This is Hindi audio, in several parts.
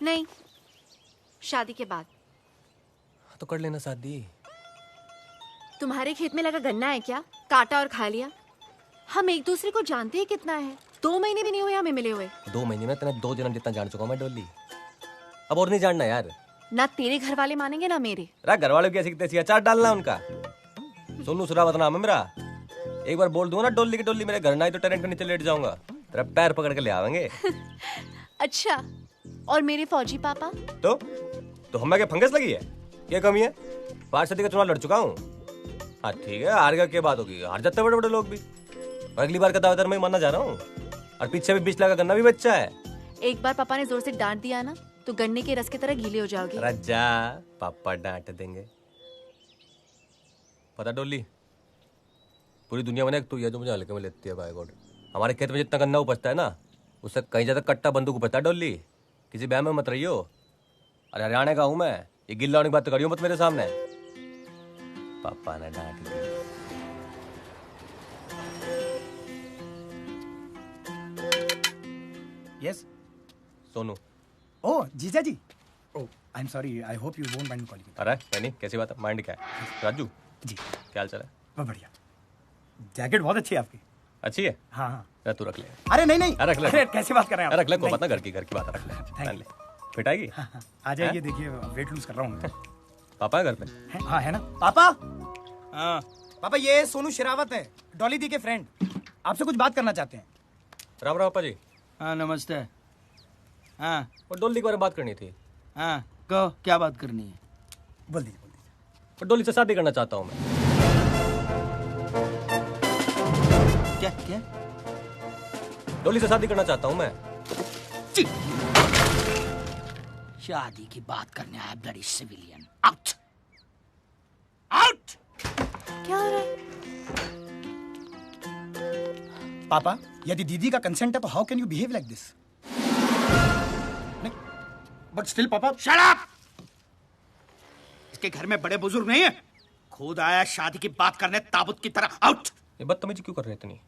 नहीं, शादी के बाद। तो कर लेना शादी। तुम्हारे खेत में लगा गन्ना है क्या? काटा और खा लिया। हम एक दूसरे को जानते हैं कितना है। 2 महीने भी नहीं हुए हमें मिले हुए। 2 महीने में तेने 2 जन्म जितना जान चुका हूं मैं डोली। अब और नहीं जानना यार। ना तेरे घर वाले मानेंगे ना मेरे। घर वालों की ऐसी तैसी अचार डालना उनका। सोनू सुरावत नाम है मेरा। एक बार बोल दूंगा ना डोली की डोली मेरे घर ना आई तो टेरेंट के नीचे लेट जाऊंगा। तेरा पैर पकड़ के ले आवेंगे। अच्छा, और मेरे फौजी पापा? तो हमें क्या फंगस लगी है? क्या कमी है? 5 सदी का चुनाव लड़ चुका हूँ। हाँ ठीक है, हार गया क्या बात होगी? हार जाते बड़े बड़े लोग भी। और अगली बार का दावेदार मैं मानना जा रहा हूँ। और पीछे भी 20 लाख का गन्ना भी बच्चा है। एक बार पापा ने जोर से डांट दिया ना तो गन्ने के रस की तरह गीले हो जाओगे। रज्जा, पापा डांट देंगे। पता डोली, पूरी दुनिया में एक तू है जो मुझे हल्के में लेती है। बाय गॉड, हमारे खेत में जितना गन्ना उपजता है ना उससे कहीं ज्यादा कट्टा बंदूक उपजता है। डोली, किसी बहम में मत रहियो। अरे हरियाणा का हूं मैं, ये गिल्ला होने की बात तो करियो मत मेरे सामने। पापा ने डांट दी। यस सोनू। ओह जीजा ji. Oh I am sorry, I hope you won't mind calling. अरे नहीं, कैसी बात है? माइंड क्या है? राजू जी क्या हाल चाल है? बहुत बढ़िया। जैकेट बहुत अच्छी है आपकी। अच्छी है? हाँ हाँ। तू रख ले। अरे नहीं नहीं, रख ले। अरे कैसे बात कर रहे हैं आप? रख ले, को नहीं। पता घर की बात रख ले। पहन ले, फिट आएगी। हाँ, हाँ, आ जाइए। देखिए वेट लूज कर रहा हूँ मैं। पापा है घर पे? हाँ है ना पापा। हाँ पापा, ये सोनू शेरावत है, डॉली दी के फ्रेंड। आपसे कुछ बात करना चाहते हैं। राम राम पापा जी। हाँ नमस्ते। हाँ और डोली के बारे में बात करनी थी। हाँ कहो, क्या बात करनी है? बोल दीजिए। और डोली से शादी करना चाहता हूँ मैं। क्या क्या? डोली से शादी करना चाहता हूँ मैं। शादी की बात करने आया ब्लडी सिविलियन। Out out. क्या हो रहा है? पापा, यदि दीदी का कंसेंट है तो how can you behave like this? But still पापा। Shut up! इसके घर में बड़े बुजुर्ग नहीं है, खुद आया शादी की बात करने ताबूत की तरह। आउट! ये बदतमीजी क्यों कर रहे इतनी?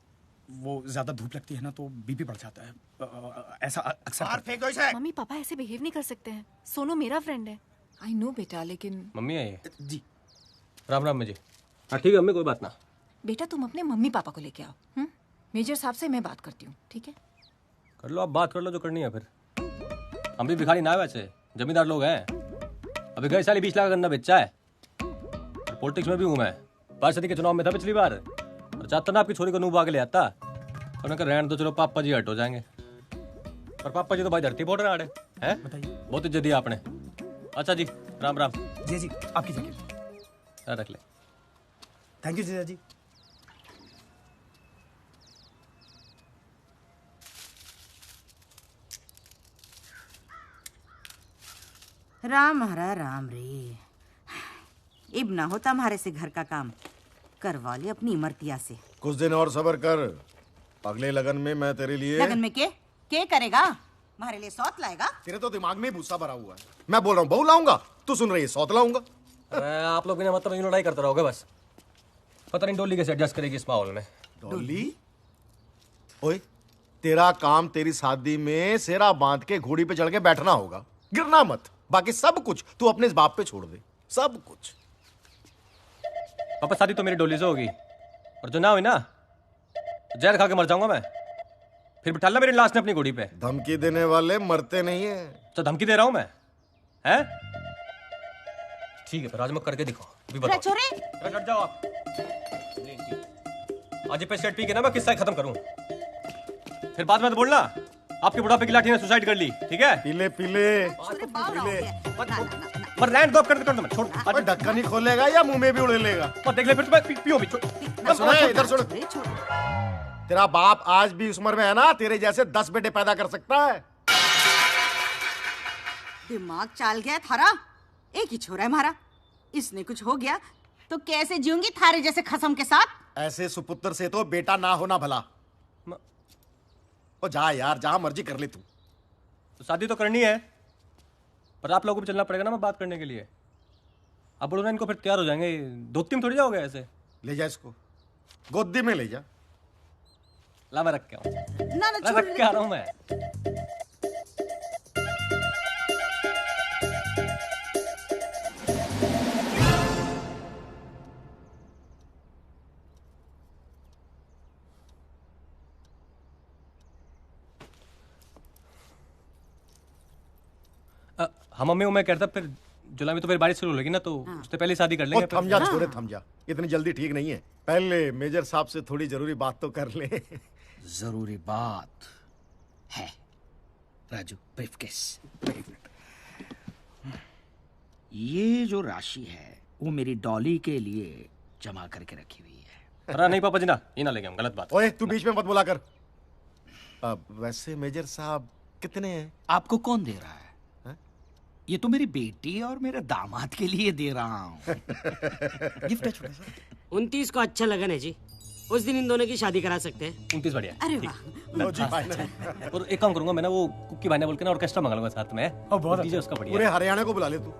वो ज्यादा धूप लगती है ना तो बीपी बढ़ जाता है। ऐसा अक्सर और फेंक दो इसे। मम्मी पापा ऐसे बिहेव नहीं कर सकते हैं। सोनू मेरा फ्रेंड है। आई नो बेटा, लेकिन मम्मी है ये? जी। राम राम जी। हाँ ठीक है मम्मी, कोई बात ना। बेटा तुम अपने मम्मी पापा को लेके आओ। मेजर साहब से मैं बात करती हूँ, ठीक है? कर लो, आप बात कर लो जो करनी है। फिर हम भी भिखारी ना है, वैसे जमींदार लोग हैं। अभी गए साल 20 लाख का गन्ना बेचा है। पॉलिटिक्स में भी हूँ मैं। 5 सदी के चुनाव में था पिछली बार। और चाहता ना आपकी छोरी को नूब आगे ले आता। और मैं कहा रहने दो, चलो पापा जी हट हो जाएंगे। पर पापा जी तो भाई धरती फोड़ रहे हैं। बताइए। बहुत इज्जत दी आपने। अच्छा जी, राम राम। जी जी, आपकी जगह रख ले। थैंक यू जीजा जी। राम हरा राम रे। इब ना होता हमारे से घर का काम, करवा ले अपनी इमरतिया से। कुछ दिन और सब्र कर, अगले लगन में मैं तेरे लिए। लगन में के करेगा? हमारे लिए सौत लाएगा? तेरे तो दिमाग में ही भूसा भरा हुआ है। मैं बोल रहा हूँ बहू लाऊंगा, तू सुन रही है सौत लाऊंगा। अरे आप लोग बिना मतलब यूं लड़ाई करते रहोगे बस। पता नहीं डोली कैसे एडजस्ट करेगी इस माहौल में। डोली? ओए, तेरा काम तेरी शादी में सेरा बांध के घोड़ी पे चढ़ के बैठना होगा, गिरना मत। बाकी सब कुछ तू अपने इस बाप पे छोड़ दे, सब कुछ। पापा शादी तो मेरी डोली से होगी, और जो ना हुई ना तो जहर खा के मर जाऊंगा मैं। फिर बिठा ला मेरी लाश ने अपनी घोड़ी पे। धमकी देने वाले मरते नहीं है। तो धमकी दे रहा हूं मैं, हैं? ठीक है, फिर आज मैं करके दिखाओ। अभी बताओ। छोरे हट जाओ आप। आज पे सेट पी के ना मैं किस्सा खत्म करूं। फिर बाद में तो बोलना आपके बुढ़ापे की लाठी ने सुसाइड कर ली, ठीक है? पीले पीले पर लैंड ड्रॉप कर दो, मैं छोड़। अबे ढक्कन ही खोलेगा या मुंह में भी उड़े लेगा? और देख ले फिर तुम्हें पियो भी। सुन, इधर सुन। तेरा बाप आज भी उस उम्र में है ना, तेरे जैसे 10 बेटे पैदा कर सकता है। दिमाग चाल गया थारा। एक ही छोरा है हमारा, इसने कुछ हो गया तो कैसे जीऊंगी थारे जैसे खसम के साथ? ऐसे सुपुत्र से तो बेटा ना होना भला। ओ जा यार, जहां मर्जी कर ले तू। तो शादी तो करनी है, पर आप लोगों को भी चलना पड़ेगा ना मैं बात करने के लिए। अब बोलो ना इनको, फिर तैयार हो जाएंगे। धोती में थोड़ी जाओगे ऐसे। ले जा इसको, गोदी में ले जा। ला मैं रख के आऊं। ना रख के आ रहा हूं मैं। हम मम्मी को मैं कहता फिर जुलाई में तो फिर बारिश शुरू होगी ना, तो उससे पहले शादी कर लेंगे। थम जा छोरे, थम जा, इतनी जल्दी ठीक नहीं है। पहले मेजर साहब से थोड़ी जरूरी बात तो कर ले। जरूरी बात है राजू, ब्रीफकेस। ये जो राशि है वो मेरी डॉली के लिए जमा करके रखी हुई है। अरे नहीं पापा जी ना, ये ना लेंगे हम, गलत बात। ओए तू बीच में मत बोला कर। वैसे मेजर साहब कितने हैं? आपको कौन दे रहा है? ये तो मेरी बेटी और मेरे दामाद के लिए दे रहा हूँ। गिफ्ट है छोटा सा। 29 को अच्छा लगा ना जी, उस दिन इन दोनों की शादी करा सकते हैं। 29 बढ़िया। अरे वाह, लो जी भाई। और एक काम करूंगा मैं ना, वो कुक्की भाई ने बोल के ना ऑर्केस्ट्रा मंगा लूंगा साथ में। बहुत डीजे उसका बढ़िया। पूरे हरियाणा को बुला ले तू।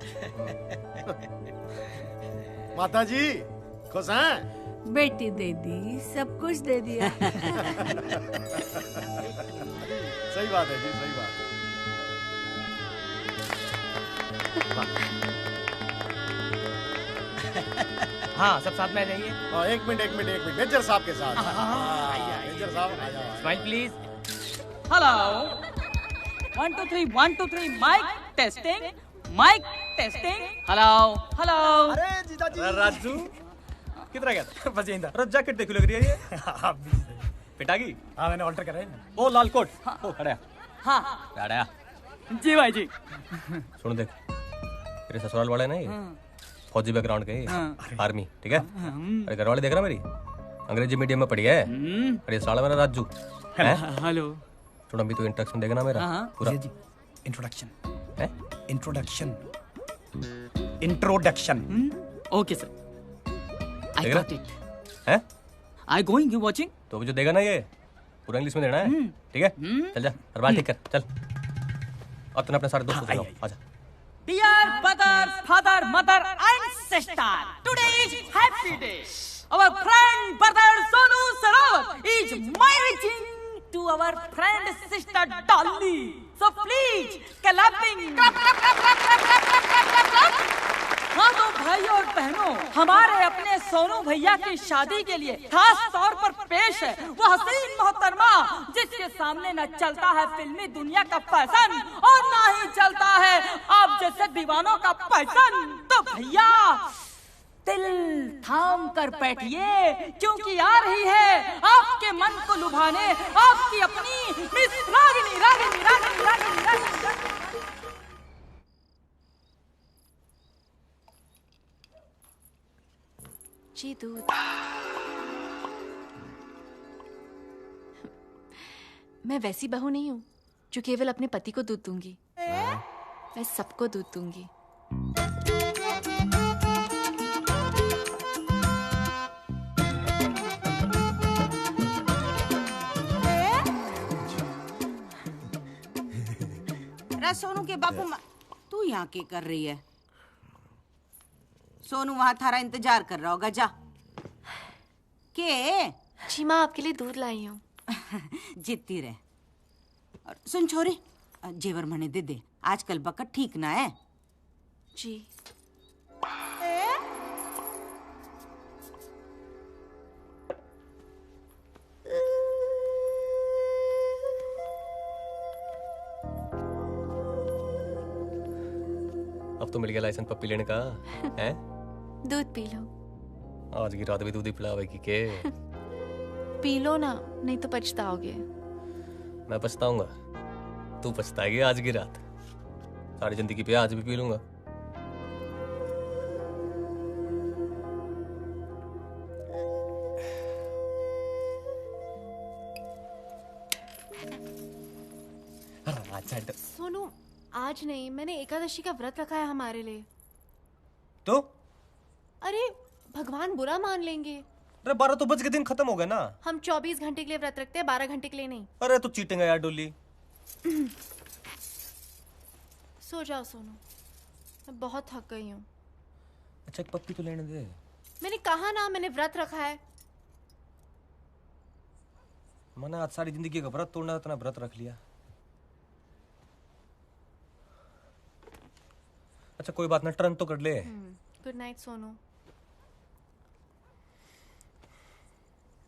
माता जी खुश हैं? बेटी दे दी, सब कुछ दे दिया। सही बात है जी, सही बात है। हाँ, सब साथ में आ जाइए। एक मिनट मेजर साहब के साथ। मेजर साहब आ जाओ। Smile please. Hello 1 2 3 1 2 3 mic testing hello hello. अरे जीजा जी। राजू किधर गया था? बस यहीं था। अरे जैकेट देखो लग रही है ये। आप भी सही। पिटागी। हाँ, मैंने ऑल्टर करा है ना। ओ लाल कोट। ओ खड़ा है। हाँ खड़ा है। जी भाई जी। सुन देख, तेरे ससुराल वाले नहीं, फौजी बैकग्राउंड के, आर्मी, ठीक है? अरे घर वाले देख रहा मेरी, अंग्रेजी मीडियम में पढ़ी है। अरे साला मेरा राजू। हेलो। थोड़ा भी तो इंट्रोडक्शन देगा ना मेरा पूरा। जी इंट्रोडक्शन है? इंट्रोडक्शन। ओके सर, आई देख गॉट रहा? इट। है? I going you watching. तो भी जो देगा ना ये पूरा इंग्लिश में देना है, ठीक है? चल जा, हर बात ठीक कर, चल। और तूने अपने सारे दोस्तों से जाओ, आजा। Dear brother, father, mother, and sister, today is happy day. Our friend brother Sonu Sarawat is marrying to our friend sister Dolly. So please, clapping. हाँ तो भाइयों और बहनों, हमारे अपने सोनू भैया की शादी के लिए खास तौर पर पेश है वो हसीन मोहतरमा जिसके सामने न चलता है फिल्मी दुनिया का फैशन और ना ही चलता है आप जैसे दीवानों का पैसन। तो भैया दिल थाम कर बैठिए क्योंकि आ रही है आपके मन को लुभाने आपकी अपनी मिस रागिनी रागिनी रागिनी रागिनी रागिनी। जी दूध। मैं वैसी बहू नहीं हूँ जो केवल अपने पति को दूध दूंगी, मैं सबको दूध दूंगी। सोनू के बापू तू यहाँ क्या कर रही है? सोनू वहां थारा इंतजार कर रहा होगा, जा के। जी माँ आपके लिए दूध लाई हूँ। जीतती रहे। और सुन छोरी, जेवर मने दे दे, आजकल बकट ठीक ना है। जी। अब तो मिल गया लाइसेंस पप्पी लेने का, हैं? दूध पी लो। आज की रात भी दूध ही पिलावेगी के? पी लो ना, नहीं तो पछताओगे। मैं पछताऊंगा, तू पछताएगी आज की रात। सारी जिंदगी पे आज भी पी लूंगा। सोनू आज नहीं, मैंने एकादशी का व्रत रखा है हमारे लिए। तो? अरे भगवान बुरा मान लेंगे। अरे 12 तो बज के दिन खत्म हो गया ना। हम 24 घंटे के लिए व्रत रखते हैं, 12 घंटे के लिए नहीं। अरे तू चीटिंग है यार डोली। सो जाओ सोनू, मैं बहुत थक गई हूँ। अच्छा एक पप्पी तो लेने दे। मैंने कहा ना, मैंने व्रत रखा है। मैंने आज सारी जिंदगी का व्रत तोड़ना, इतना व्रत रख लिया। अच्छा कोई बात ना, टर्न तो कर ले। Good night Sonu.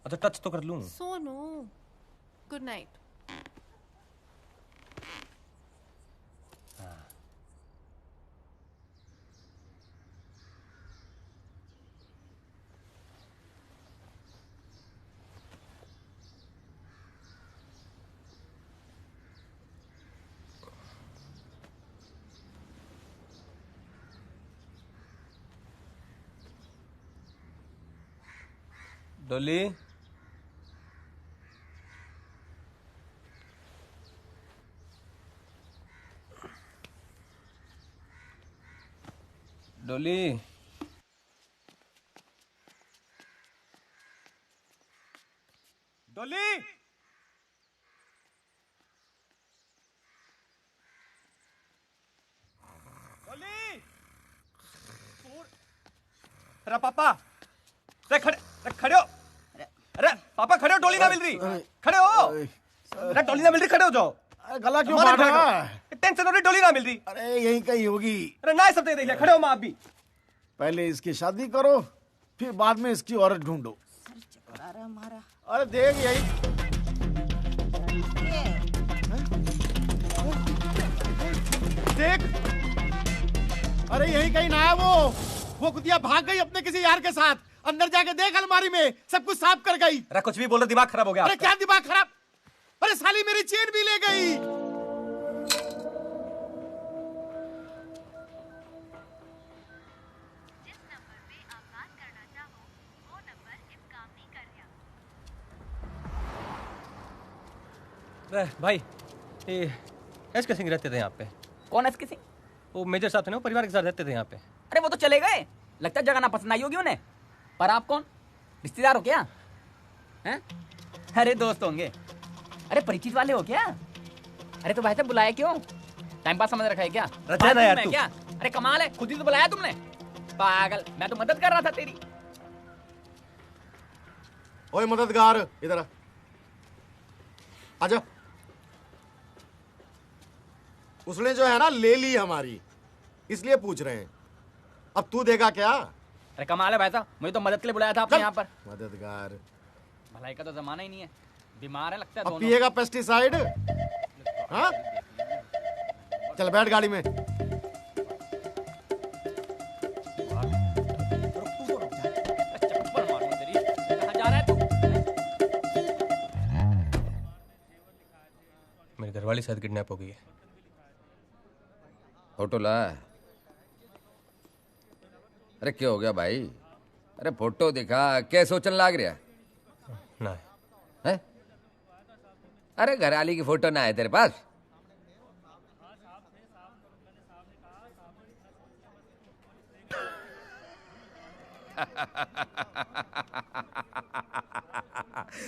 अच्छा टच तो कर लूं। Sonu good night. डोली डोली डोली अरे पापा, अरे खड़े हो। अरे पापा खड़े हो, डोली ना मिल रही। खड़े हो। अरे डोली ना मिल रही, खड़े हो जाओ। गला क्यों काट रहा है? टेंशन हो रही, डोली ना मिल रही। अरे यहीं कहीं होगी। अरे ना सब देख लिया, खड़े हो माँ आप भी। पहले इसकी शादी करो, फिर बाद में इसकी औरत ढूंढो। अरे देख यही देख। अरे यही कहीं ना है वो कुतिया भाग गई अपने किसी यार के साथ। अंदर जाके देख, अलमारी में सब कुछ साफ कर गई। अरे कुछ भी बोल रहे, दिमाग खराब हो गया। अरे क्या दिमाग खराब? अरे साली मेरी चेन भी ले गई। अरे भाई, ये एसके सिंह रहते थे यहाँ पे। कौन एसके सिंह? वो मेजर साहब थे ना, वो परिवार के साथ रहते थे यहाँ पे। अरे वो तो चले गए, लगता है जगह ना पसंद आई होगी उन्हें। पर आप कौन, रिश्तेदार हो क्या? हैं? अरे दोस्त होंगे। अरे परिचित वाले हो क्या? अरे तो भाई साहब बुलाया क्यों? टाइम पास समझ रखा है क्या? ना यार तू। क्या? अरे कमाल है, खुद ही तो बुलाया तुमने। पागल, मैं तो मदद कर रहा था तेरी। ओए मददगार, इधर आ। आजा। उसने जो है ना ले ली हमारी, इसलिए पूछ रहे हैं। अब तू देगा क्या? अरे कमाल है भाई साहब, मुझे तो मदद के लिए बुलाया था आपने यहाँ पर। मददगार, भलाई का तो जमाना ही नहीं है। बीमार है लगता है अब दोनों। पिएगा पेस्टिसाइड? हाँ? चल बैठ गाड़ी में। चप्पल मारूं तेरी। कहाँ जा रहा है तू? मेरी घरवाली शायद किडनैप हो गई है। फोटो ला। अरे क्या हो गया भाई? अरे फोटो दिखा, क्या सोचने लाग रहा ना है? अरे घरवाली की फोटो ना है तेरे पास?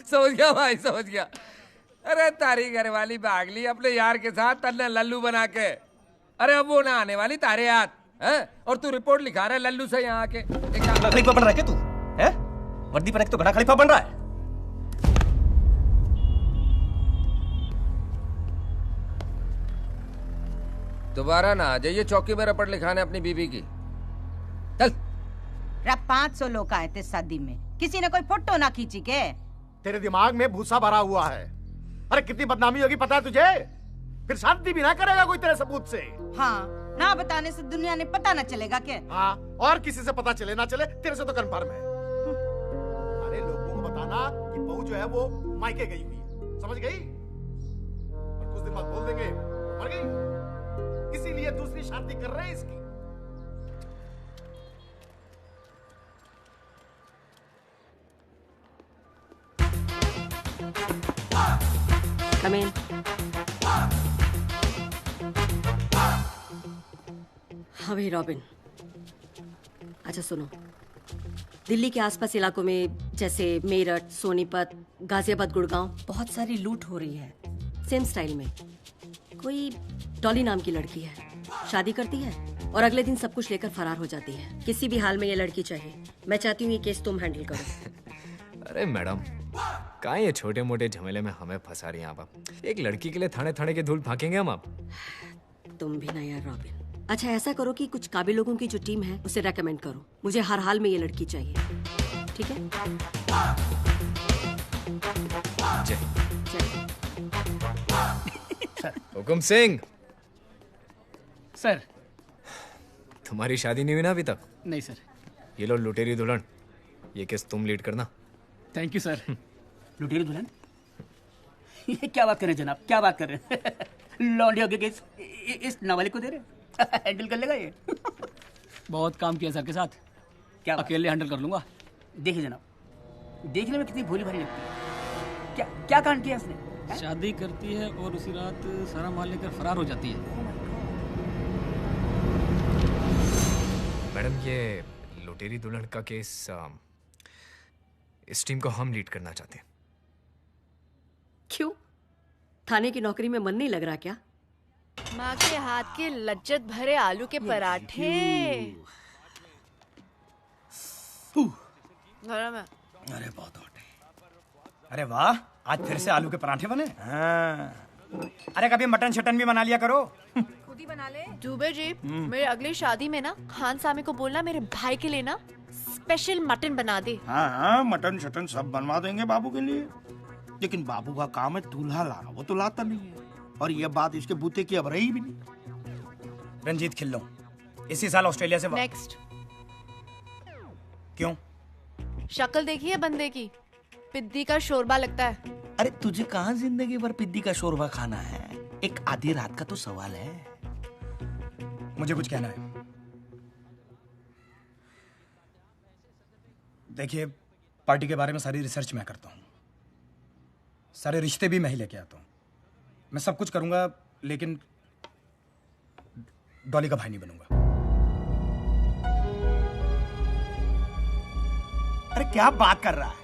समझ गया भाई, समझ गया। अरे तारी घरवाली भाग ली अपने यार के साथ, तन्ने लल्लू बना के। अरे अब वो ना आने वाली तारे याद है, और तू रिपोर्ट लिखा रहा है लल्लू से यहाँ आके। खलीफा बन रहा है क्या तू? हैं? वर्दी पहन के तो घना खलीफा बन रहा है। दोबारा ना आ जाइए चौकी में रपट लिखाने अपनी बीबी की। चल। 500 लोग आए थे शादी में, किसी ने कोई फोटो ना खींची के? तेरे दिमाग में भूसा भरा हुआ है। अरे कितनी बदनामी होगी पता है तुझे? फिर शादी भी ना करेगा कोई तेरे सबूत से। हाँ, ना बताने से दुनिया ने पता ना चलेगा क्या? हाँ, और किसी से पता चले ना चले, तेरे से तो कंफर्म है। अरे लोगों को बताना कि बहू जो है वो मायके गई हुई है, समझ गई? और कुछ दिन बाद बोल देंगे मर गई, इसीलिए दूसरी शादी कर रहे हैं इसकी। Come in. हाँ भाई रॉबिन, अच्छा सुनो, दिल्ली के आसपास इलाकों में जैसे मेरठ, सोनीपत, गाजियाबाद, गुड़गांव बहुत सारी लूट हो रही है सेम स्टाइल में। कोई डॉली नाम की लड़की है, शादी करती है और अगले दिन सब कुछ लेकर फरार हो जाती है। किसी भी हाल में ये लड़की चाहिए। मैं चाहती हूँ ये केस तुम हैंडल करो। अरे मैडम, कहाँ ये छोटे मोटे झमेले में हमें फंसा रही हैं आप? एक लड़की के लिए थाने थाने के धूल फाकेंगे हम आप? तुम भी ना यार रॉबिन। अच्छा ऐसा करो कि कुछ काबिल लोगों की जो टीम है उसे रेकमेंड करो। मुझे हर हाल में ये लड़की चाहिए, ठीक है? हुकुम सिंह। सर। तुम्हारी शादी नहीं हुई ना अभी तक? नहीं सर। ये लो लुटेरी दुल्हन, ये केस तुम लीड करना। Thank you sir. लुटेरी दुल्हन? ये क्या बात कर रहे हैं जनाब, क्या बात कर रहे हैं? लौंडियों के केस इस नाबालिग को दे रहे हैं? हैंडल कर लेगा ये? बहुत काम किया सर के साथ, क्या अकेले हैंडल कर लूंगा। देखिए जनाब, देखने में कितनी भोली भाली लगती है। क्या क्या कांड किया उसने? शादी करती है और उसी रात सारा माल लेकर फरार हो जाती है। मैडम, ये लुटेरी दुल्हन का केस इस टीम को हम लीड करना चाहते हैं। क्यों? थाने की नौकरी में मन नहीं लग रहा क्या? माँ के हाथ के लज्जत भरे आलू के पराठे गरम है। अरे बहुत हॉट है। अरे वाह, आज फिर से आलू के पराठे बने। हाँ। अरे कभी मटन शटन भी बना लिया करो। खुद ही बना ले। दुबे जी, मेरे अगली शादी में ना खान सामे को बोलना मेरे भाई के लिए ना स्पेशल मटन बना दे। हाँ हाँ, मटन शटन सब बनवा देंगे बाबू के लिए। लेकिन बाबू का काम है दूल्हा लाना, वो तो लाता नहीं है। और ये बात इसके बूते की अब रही भी नहीं। रंजीत खिल्लो इसी साल ऑस्ट्रेलिया से नेक्स्ट। क्यों? शक्ल देखी है बंदे की, पिद्दी का शोरबा लगता है। अरे तुझे कहाँ जिंदगी भर पिद्दी का शोरबा खाना है? एक आधी रात का तो सवाल है। मुझे कुछ कहना है। देखिए, पार्टी के बारे में सारी रिसर्च मैं करता हूँ, सारे रिश्ते भी मैं ही लेके आता हूँ, मैं सब कुछ करूंगा, लेकिन डॉली का भाई नहीं बनूंगा। अरे क्या बात कर रहा है?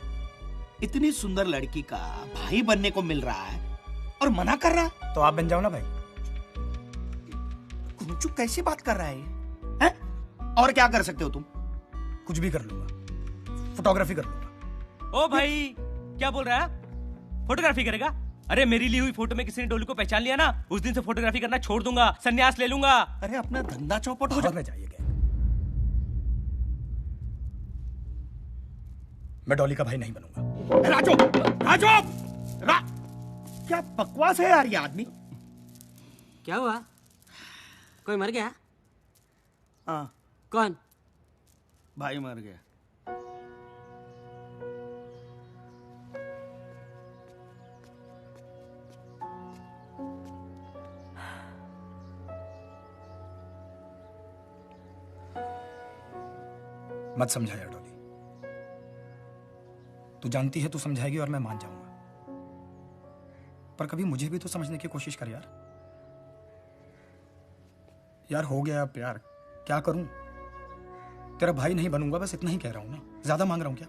इतनी सुंदर लड़की का भाई बनने को मिल रहा है और मना कर रहा है? तो आप बन जाओ ना भाई। कुंचू कैसी बात कर रहा है हैं? और क्या कर सकते हो तुम? कुछ भी कर लूंगा, फोटोग्राफी कर लूंगा। ओ भाई, क्या बोल रहा है? फोटोग्राफी करेगा? अरे मेरी ली हुई फोटो में किसी ने डोली को पहचान लिया ना, उस दिन से फोटोग्राफी करना छोड़ दूंगा, संन्यास ले लूंगा। अरे अपना धंधा चौपट हो जाइए। मैं डॉली का भाई नहीं बनूंगा। राजू, राजू, क्या बकवास है यार ये आदमी। क्या हुआ? कोई मर गया? हाँ। कौन? भाई मर गया। मत समझाया डॉली, तू जानती है तू समझाएगी और मैं मान जाऊंगा, पर कभी मुझे भी तो समझने की कोशिश कर यार। यार हो गया प्यार, क्या करूं? तेरा भाई नहीं बनूंगा, बस इतना ही कह रहा हूं ना। ज्यादा मांग रहा हूं क्या?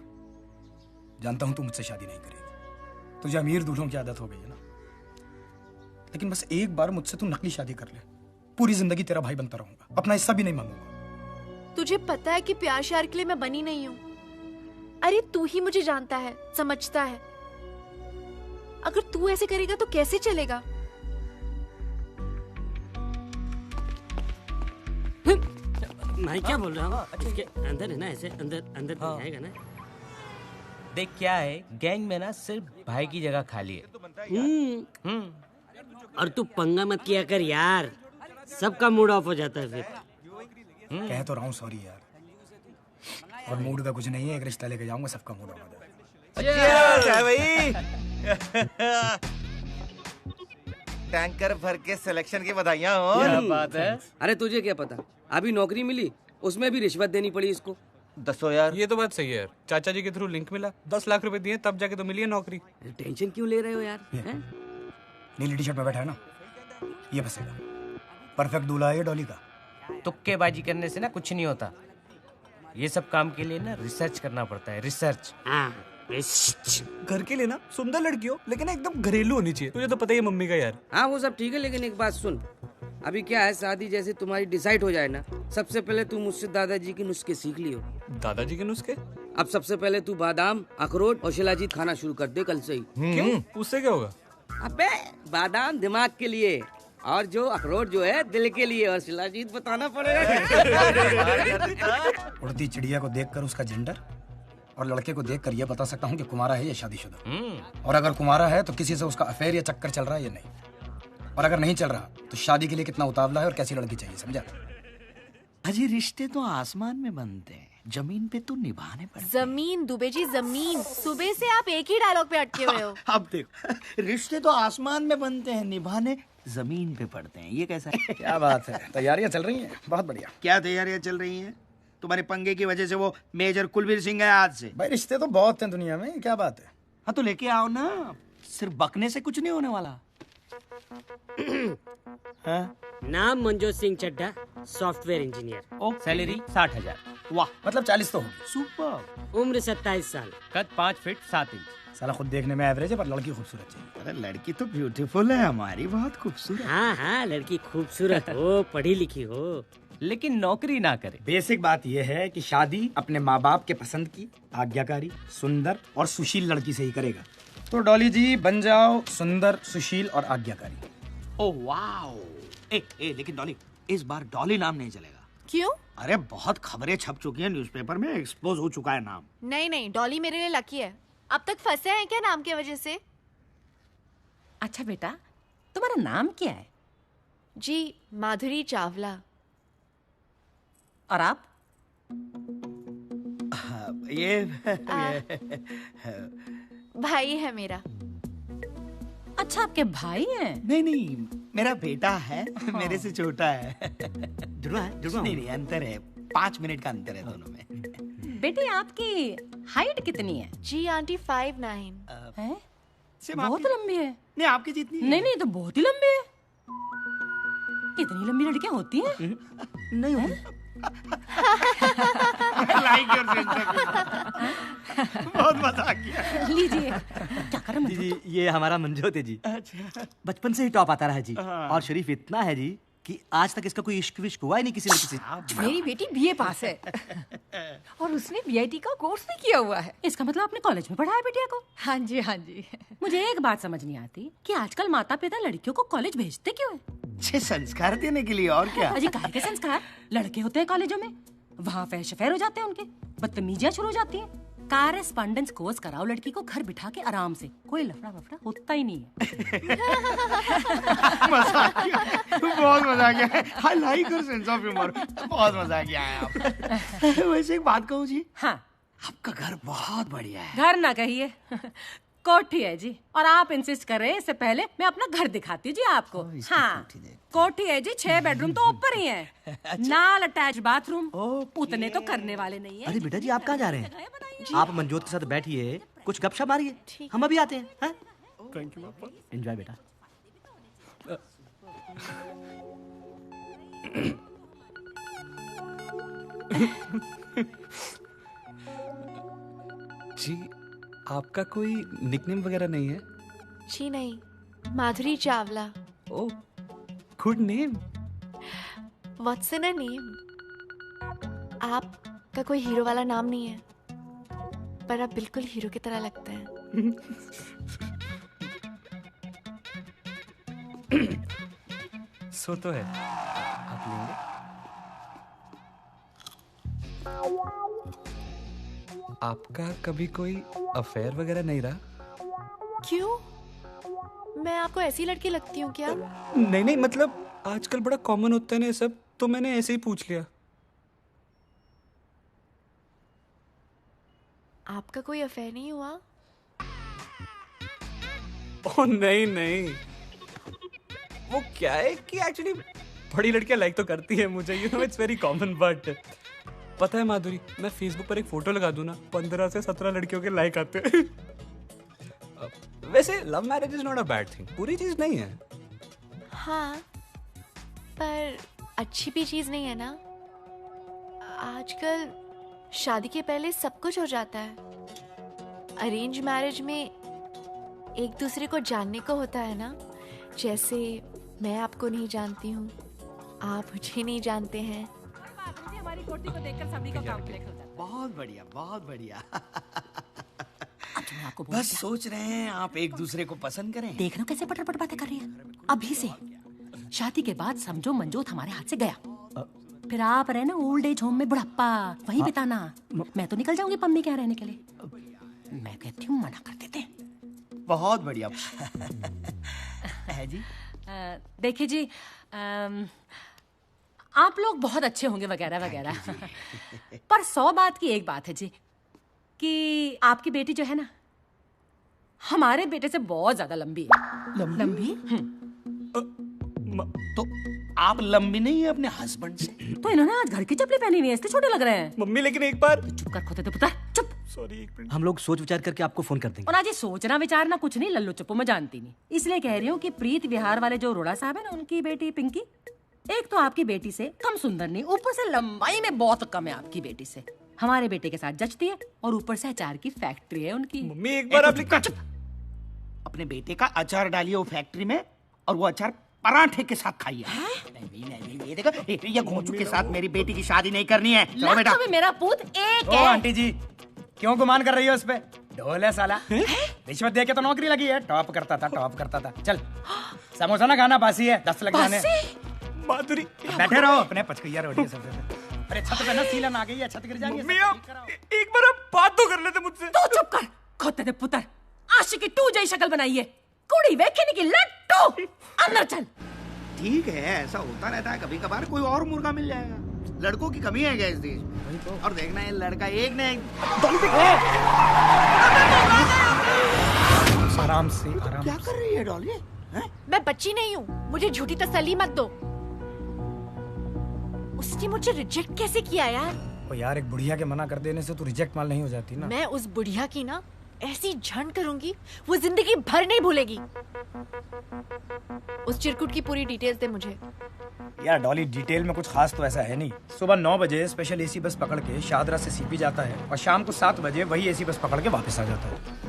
जानता हूं तू मुझसे शादी नहीं करेगी, तुझे अमीर दूल्हों की आदत हो गई है ना, लेकिन बस एक बार मुझसे तू नकली शादी कर ले, पूरी जिंदगी तेरा भाई बनता रहूंगा, अपना हिस्सा भी नहीं मांगूंगा। तुझे पता है कि प्यार श्यार के लिए मैं बनी नहीं हूँ। अरे तू ही मुझे जानता है, समझता है। अगर तू ऐसे करेगा तो कैसे चलेगा? मैं क्या बोल रहा हूँ? इसके अंदर है ना, ऐसे अंदर अंदर तो आएगा ना। देख क्या है, गैंग में ना सिर्फ भाई की जगह खाली है। और तू पंगा मत किया कर यार, सबका मूड ऑफ हो जाता है फिर। कह तो रहा हूँ सॉरी यार, और मूड का कुछ नहीं है, एक रिश्ता लेके जाऊंगा, सबका मूड ऑफ हो जाएगा। भाई टैंकर भर के सिलेक्शन की बधाइयां हो। क्या बात है? अरे तुझे क्या पता, अभी नौकरी मिली, उसमें भी रिश्वत देनी पड़ी इसको। 10 यार। ये तो बात सही है यार, चाचा जी के थ्रू लिंक मिला, 10 लाख रुपए दिए तब जाके तो मिली है नौकरी। टेंशन क्यों ले रहे हो यार? नीली टी शर्ट में बैठा है ना, ये फंसेगा। परफेक्ट दूल्हा है ये डॉली का। तुक्केबाजी करने से ना कुछ नहीं होता, ये सब काम के लिए ना रिसर्च करना पड़ता है, रिसर्च। घर के लिए ना सुंदर लड़की हो, लेकिन एकदम घरेलू होनी चाहिए। तुझे तो पता ही है मम्मी का यार। हाँ वो सब ठीक है, लेकिन एक बात सुन, अभी क्या है, शादी जैसे तुम्हारी डिसाइड हो जाए ना, सबसे पहले तू मुझसे दादाजी के नुस्खे सीख लियो। दादाजी के नुस्खे? अब सबसे पहले तू बादाम, अखरोट और शिलाजीत खाना शुरू कर दे कल से ही। क्यों? उससे क्या होगा? अबे बादाम दिमाग के लिए, और जो अखरोट जो है दिल के लिए, और शिलाजीत बताना पड़ेगा। उड़ती चिड़िया को देखकर उसका जेंडर, और लड़के को देखकर यह बता सकता हूँ कि कुमारा है या शादीशुदा। और अगर कुमारा है तो किसी से उसका अफेयर या चक्कर चल रहा है या नहीं, और अगर नहीं चल रहा तो शादी के लिए कितना उतावला है और कैसी लड़की चाहिए, समझा? अजी रिश्ते तो आसमान में बनते हैं, जमीन पे तो निभाने पड़ते। जमीन दुबे जी, जमीन। सुबह से आप एक ही डायलॉग पे अटके हुए हो। अब देखो, रिश्ते तो आसमान में बनते हैं, निभाने जमीन पे पड़ते हैं। ये कैसा है? क्या बात है, तैयारियां चल रही हैं, बहुत बढ़िया। क्या तैयारियां चल रही हैं? तुम्हारे पंगे की वजह से वो मेजर कुलवीर सिंह है आज से। भाई रिश्ते तो बहुत हैं दुनिया में, क्या बात है। हाँ तो लेके आओ ना, सिर्फ बकने से कुछ नहीं होने वाला। हाँ? नाम Manjot Singh Chadha, software engineer. Salary 60,000। वाह, मतलब 40 तो होगी। सुपर। उम्र 27 साल। कद 5 फीट 7 इंच। साला खुद देखने में एवरेज है पर लड़की खूबसूरत चाहिए। अरे लड़की तो ब्यूटीफुल है हमारी, बहुत खूबसूरत। हाँ हाँ, लड़की खूबसूरत हो, पढ़ी लिखी हो, लेकिन नौकरी ना करे। बेसिक बात यह है कि शादी अपने माँ बाप के पसंद की, आज्ञाकारी, सुंदर और सुशील लड़की से ही करेगा। तो डॉली जी बन जाओ सुंदर, सुशील और आज्ञाकारी। Oh wow. लेकिन डॉली, इस बार डॉली नाम नहीं चलेगा। क्यों? अरे बहुत खबरें छप चुकी हैं न्यूज़पेपर में, एक्सपोज हो चुका है नाम। नहीं नहीं, डॉली मेरे लिए लकी है। अब तक फंसे हैं क्या नाम की वजह से? अच्छा बेटा, तुम्हारा नाम क्या है? जी माधुरी चावला। और आप? ये भाई है मेरा। अच्छा, आपके भाई हैं? नहीं, मेरा बेटा है, मेरे से छोटा है। जुड़वा है, जुड़वा। नहीं, अंतर है, 5 मिनट का अंतर है दोनों में। बेटे आपकी हाइट कितनी है? जी आंटी 5'9". हैं? सिर्फ बहुत लंबी है। नहीं, आपकी जितनी नहीं, तो बहुत ही लंबी है। इतनी लंबी लड़कियां होती हैं? नहीं होती। Like your sense of humour. बहुत मजा किया। लीजिए। क्या कर रहे जी, ये हमारा मंजोत है जी। बचपन से ही टॉप आता रहा है जी। और शरीफ इतना है जी कि आज तक इसका कोई इश्क विश्क हुआ ही नहीं किसी लड़की से। मेरी बेटी बीए पास है और उसने बीआईटी का कोर्स भी किया हुआ है। इसका मतलब आपने कॉलेज में पढ़ाया बिटिया को? हाँ जी, हाँ जी। मुझे एक बात समझ नहीं आती कि आजकल माता पिता लड़कियों को कॉलेज भेजते क्यों हैं? अच्छे संस्कार देने के लिए, और क्या। अजी काहे के संस्कार? लड़के होते हैं कॉलेजों में, वहाँ फैश फैर हो जाते हैं, उनके बदतमीजियां शुरू हो जाती हैं। कॉरेस्पॉन्डेंस कोर्स कराओ लड़की को घर बिठा के आराम से, कोई लफड़ा वफड़ा होता ही नहीं है। मजा आ गया, बहुत मजा आ गया। I like your sense of humour. बहुत मजा आ गया है आप। वैसे एक बात कहूँ जी। हाँ। आपका घर बहुत बढ़िया है। घर ना कहिए, कोठी है जी। और आप इंसिस्ट कर रहे हैं, इससे पहले मैं अपना घर दिखाती जी आपको। हाँ, कोठी है जी, 6 बेडरूम तो ऊपर ही है। नाल अटैच बाथरूम। उतने तो करने वाले नहीं है। अरे बेटा जी, आप कहाँ जा रहे हैं? आप मंजोत के साथ बैठिए, कुछ गपशप मारिए, हम अभी आते हैं। थैंक यू पापा। एंजॉय बेटा। जी, आपका कोई निकनेम वगैरह नहीं है? जी नहीं, Madhuri Chawla. Oh, good name. What's in a name? आपका कोई हीरो वाला नाम नहीं है, पर आप बिल्कुल हीरो की तरह लगते हैं। सो तो है। आप लेंगे? आपका कभी कोई अफेयर वगैरह नहीं रहा? क्यों? मैं आपको ऐसी लड़की लगती हूँ क्या? नहीं, मतलब आजकल बड़ा कॉमन होता है ना ये सब, तो मैंने ऐसे ही पूछ लिया। आपका कोई अफेयर नहीं हुआ? ओह नहीं, वो क्या है कि एक्चुअली बड़ी लड़कियां लाइक तो करती है मुझे, you know it's very common. But पता है माधुरी, मैं फेसबुक पर एक फोटो लगा दूं ना, 15 से 17 लड़कियों के लाइक आते हैं। वैसे love marriage is not a bad thing, बुरी चीज नहीं है। हाँ, पर अच्छी भी चीज नहीं है ना। आजकल शादी के पहले सब कुछ हो जाता है। अरेंज मैरिज में एक दूसरे को जानने को होता है ना, जैसे मैं आपको नहीं जानती हूँ, आप मुझे नहीं जानते हैं। हमारी कोठी को देखकर सभी का काम क्लिक हो जाता है। बहुत बढ़िया, बहुत बढ़िया। आपको बस सोच रहे हैं आप एक दूसरे को पसंद करें। देख रहे हो कैसे पटर बातें कर रही है। अभी से शादी के बाद समझो मंजोत हमारे हाथ से गया, फिर आप रहे ना ओल्ड एज होम में बुढ़ापा वहीं बिताना। मैं तो निकल जाऊंगी पम्मी के यहाँ रहने के लिए। मैं कहती हूँ मना कर देते। बहुत बढ़िया है जी। देखिए जी, आप लोग बहुत अच्छे होंगे वगैरह वगैरह, पर 100 बात की एक बात है जी कि आपकी बेटी जो है ना, हमारे बेटे से बहुत ज्यादा लंबी है। लंबी? तो आप लंबी नहीं है अपने हस्बैंड से? तो इन्होंने आज घर की चप्पलें पहनी हुई है, इसलिए छोटे लग रहे हैं। मम्मी लेकिन एक बार चुप कर खोते तो पुत्र, चुप। सॉरी, एक मिनट। हम लोग सोच विचार करके आपको फोन कर देंगे। और आज ये सोचना विचारना कुछ नहीं, लल्लू चुप्पो मैं जानती नहीं, इसलिए कह रही हूँ कि प्रीत विहार वाले जो अरोड़ा साहब है ना, उनकी बेटी पिंकी, एक तो आपकी बेटी से कम सुंदर नहीं, ऊपर से लंबाई में बहुत कम है आपकी बेटी से, हमारे बेटे के साथ जचती है, और ऊपर से अचार की फैक्ट्री है उनकी। मम्मी एक बार आप अपने बेटे का अचार डालिए वो फैक्ट्री में, और वो अचार पराठे के साथ खाइए। नहीं, ये देखो, ये घोंचू के साथ मेरी बेटी की शादी नहीं करनी है। चलो बेटा। मेरा पूत एक ओ है। आंटी जी, क्यों गुमान कर रही हो उस पे? ढोल है साला, रिश्वत दे के तो नौकरी लगी है। टॉप करता था। चल समोसा ना खाना, बासी है, 10 लग जाने। माधुरी बैठे रहो अपने पचकैया रोटी सब। अरे छत पे ना सीलन आ गई है, छत गिर जाएगी। एक बार आप बात तो कर लेते मुझसे। तू चुप कर खोते दे पुत्र, आशिकी टू जई शक्ल बनाई है, कुड़ी वेखने की लट्टू, अंदर चल। ठीक है, ऐसा होता रहता है, कभी कभार कोई और मुर्गा मिल जाएगा। लड़कों की कमी है क्या इस देश? और देखना है लड़का एक ने आराम से। क्या कर रही है डॉली? मैं बच्ची नहीं हूँ, मुझे झूठी तसल्ली मत दो। उसने मुझे रिजेक्ट कैसे किया यार? ओ यार, एक बुढ़िया के मना कर देने से तो रिजेक्ट माल नहीं हो जाती ना। मैं उस बुढ़िया की ना ऐसी झंड करूंगी, वो जिंदगी भर नहीं भूलेगी। उस चिरकुट की पूरी डिटेल्स दे मुझे। यार डॉली, डिटेल में कुछ खास तो ऐसा है नहीं। सुबह 9 बजे स्पेशल एसी बस पकड़ के शादरा से सीपी जाता है, और शाम को 7 बजे वही एसी बस पकड़ के वापस आ जाता है।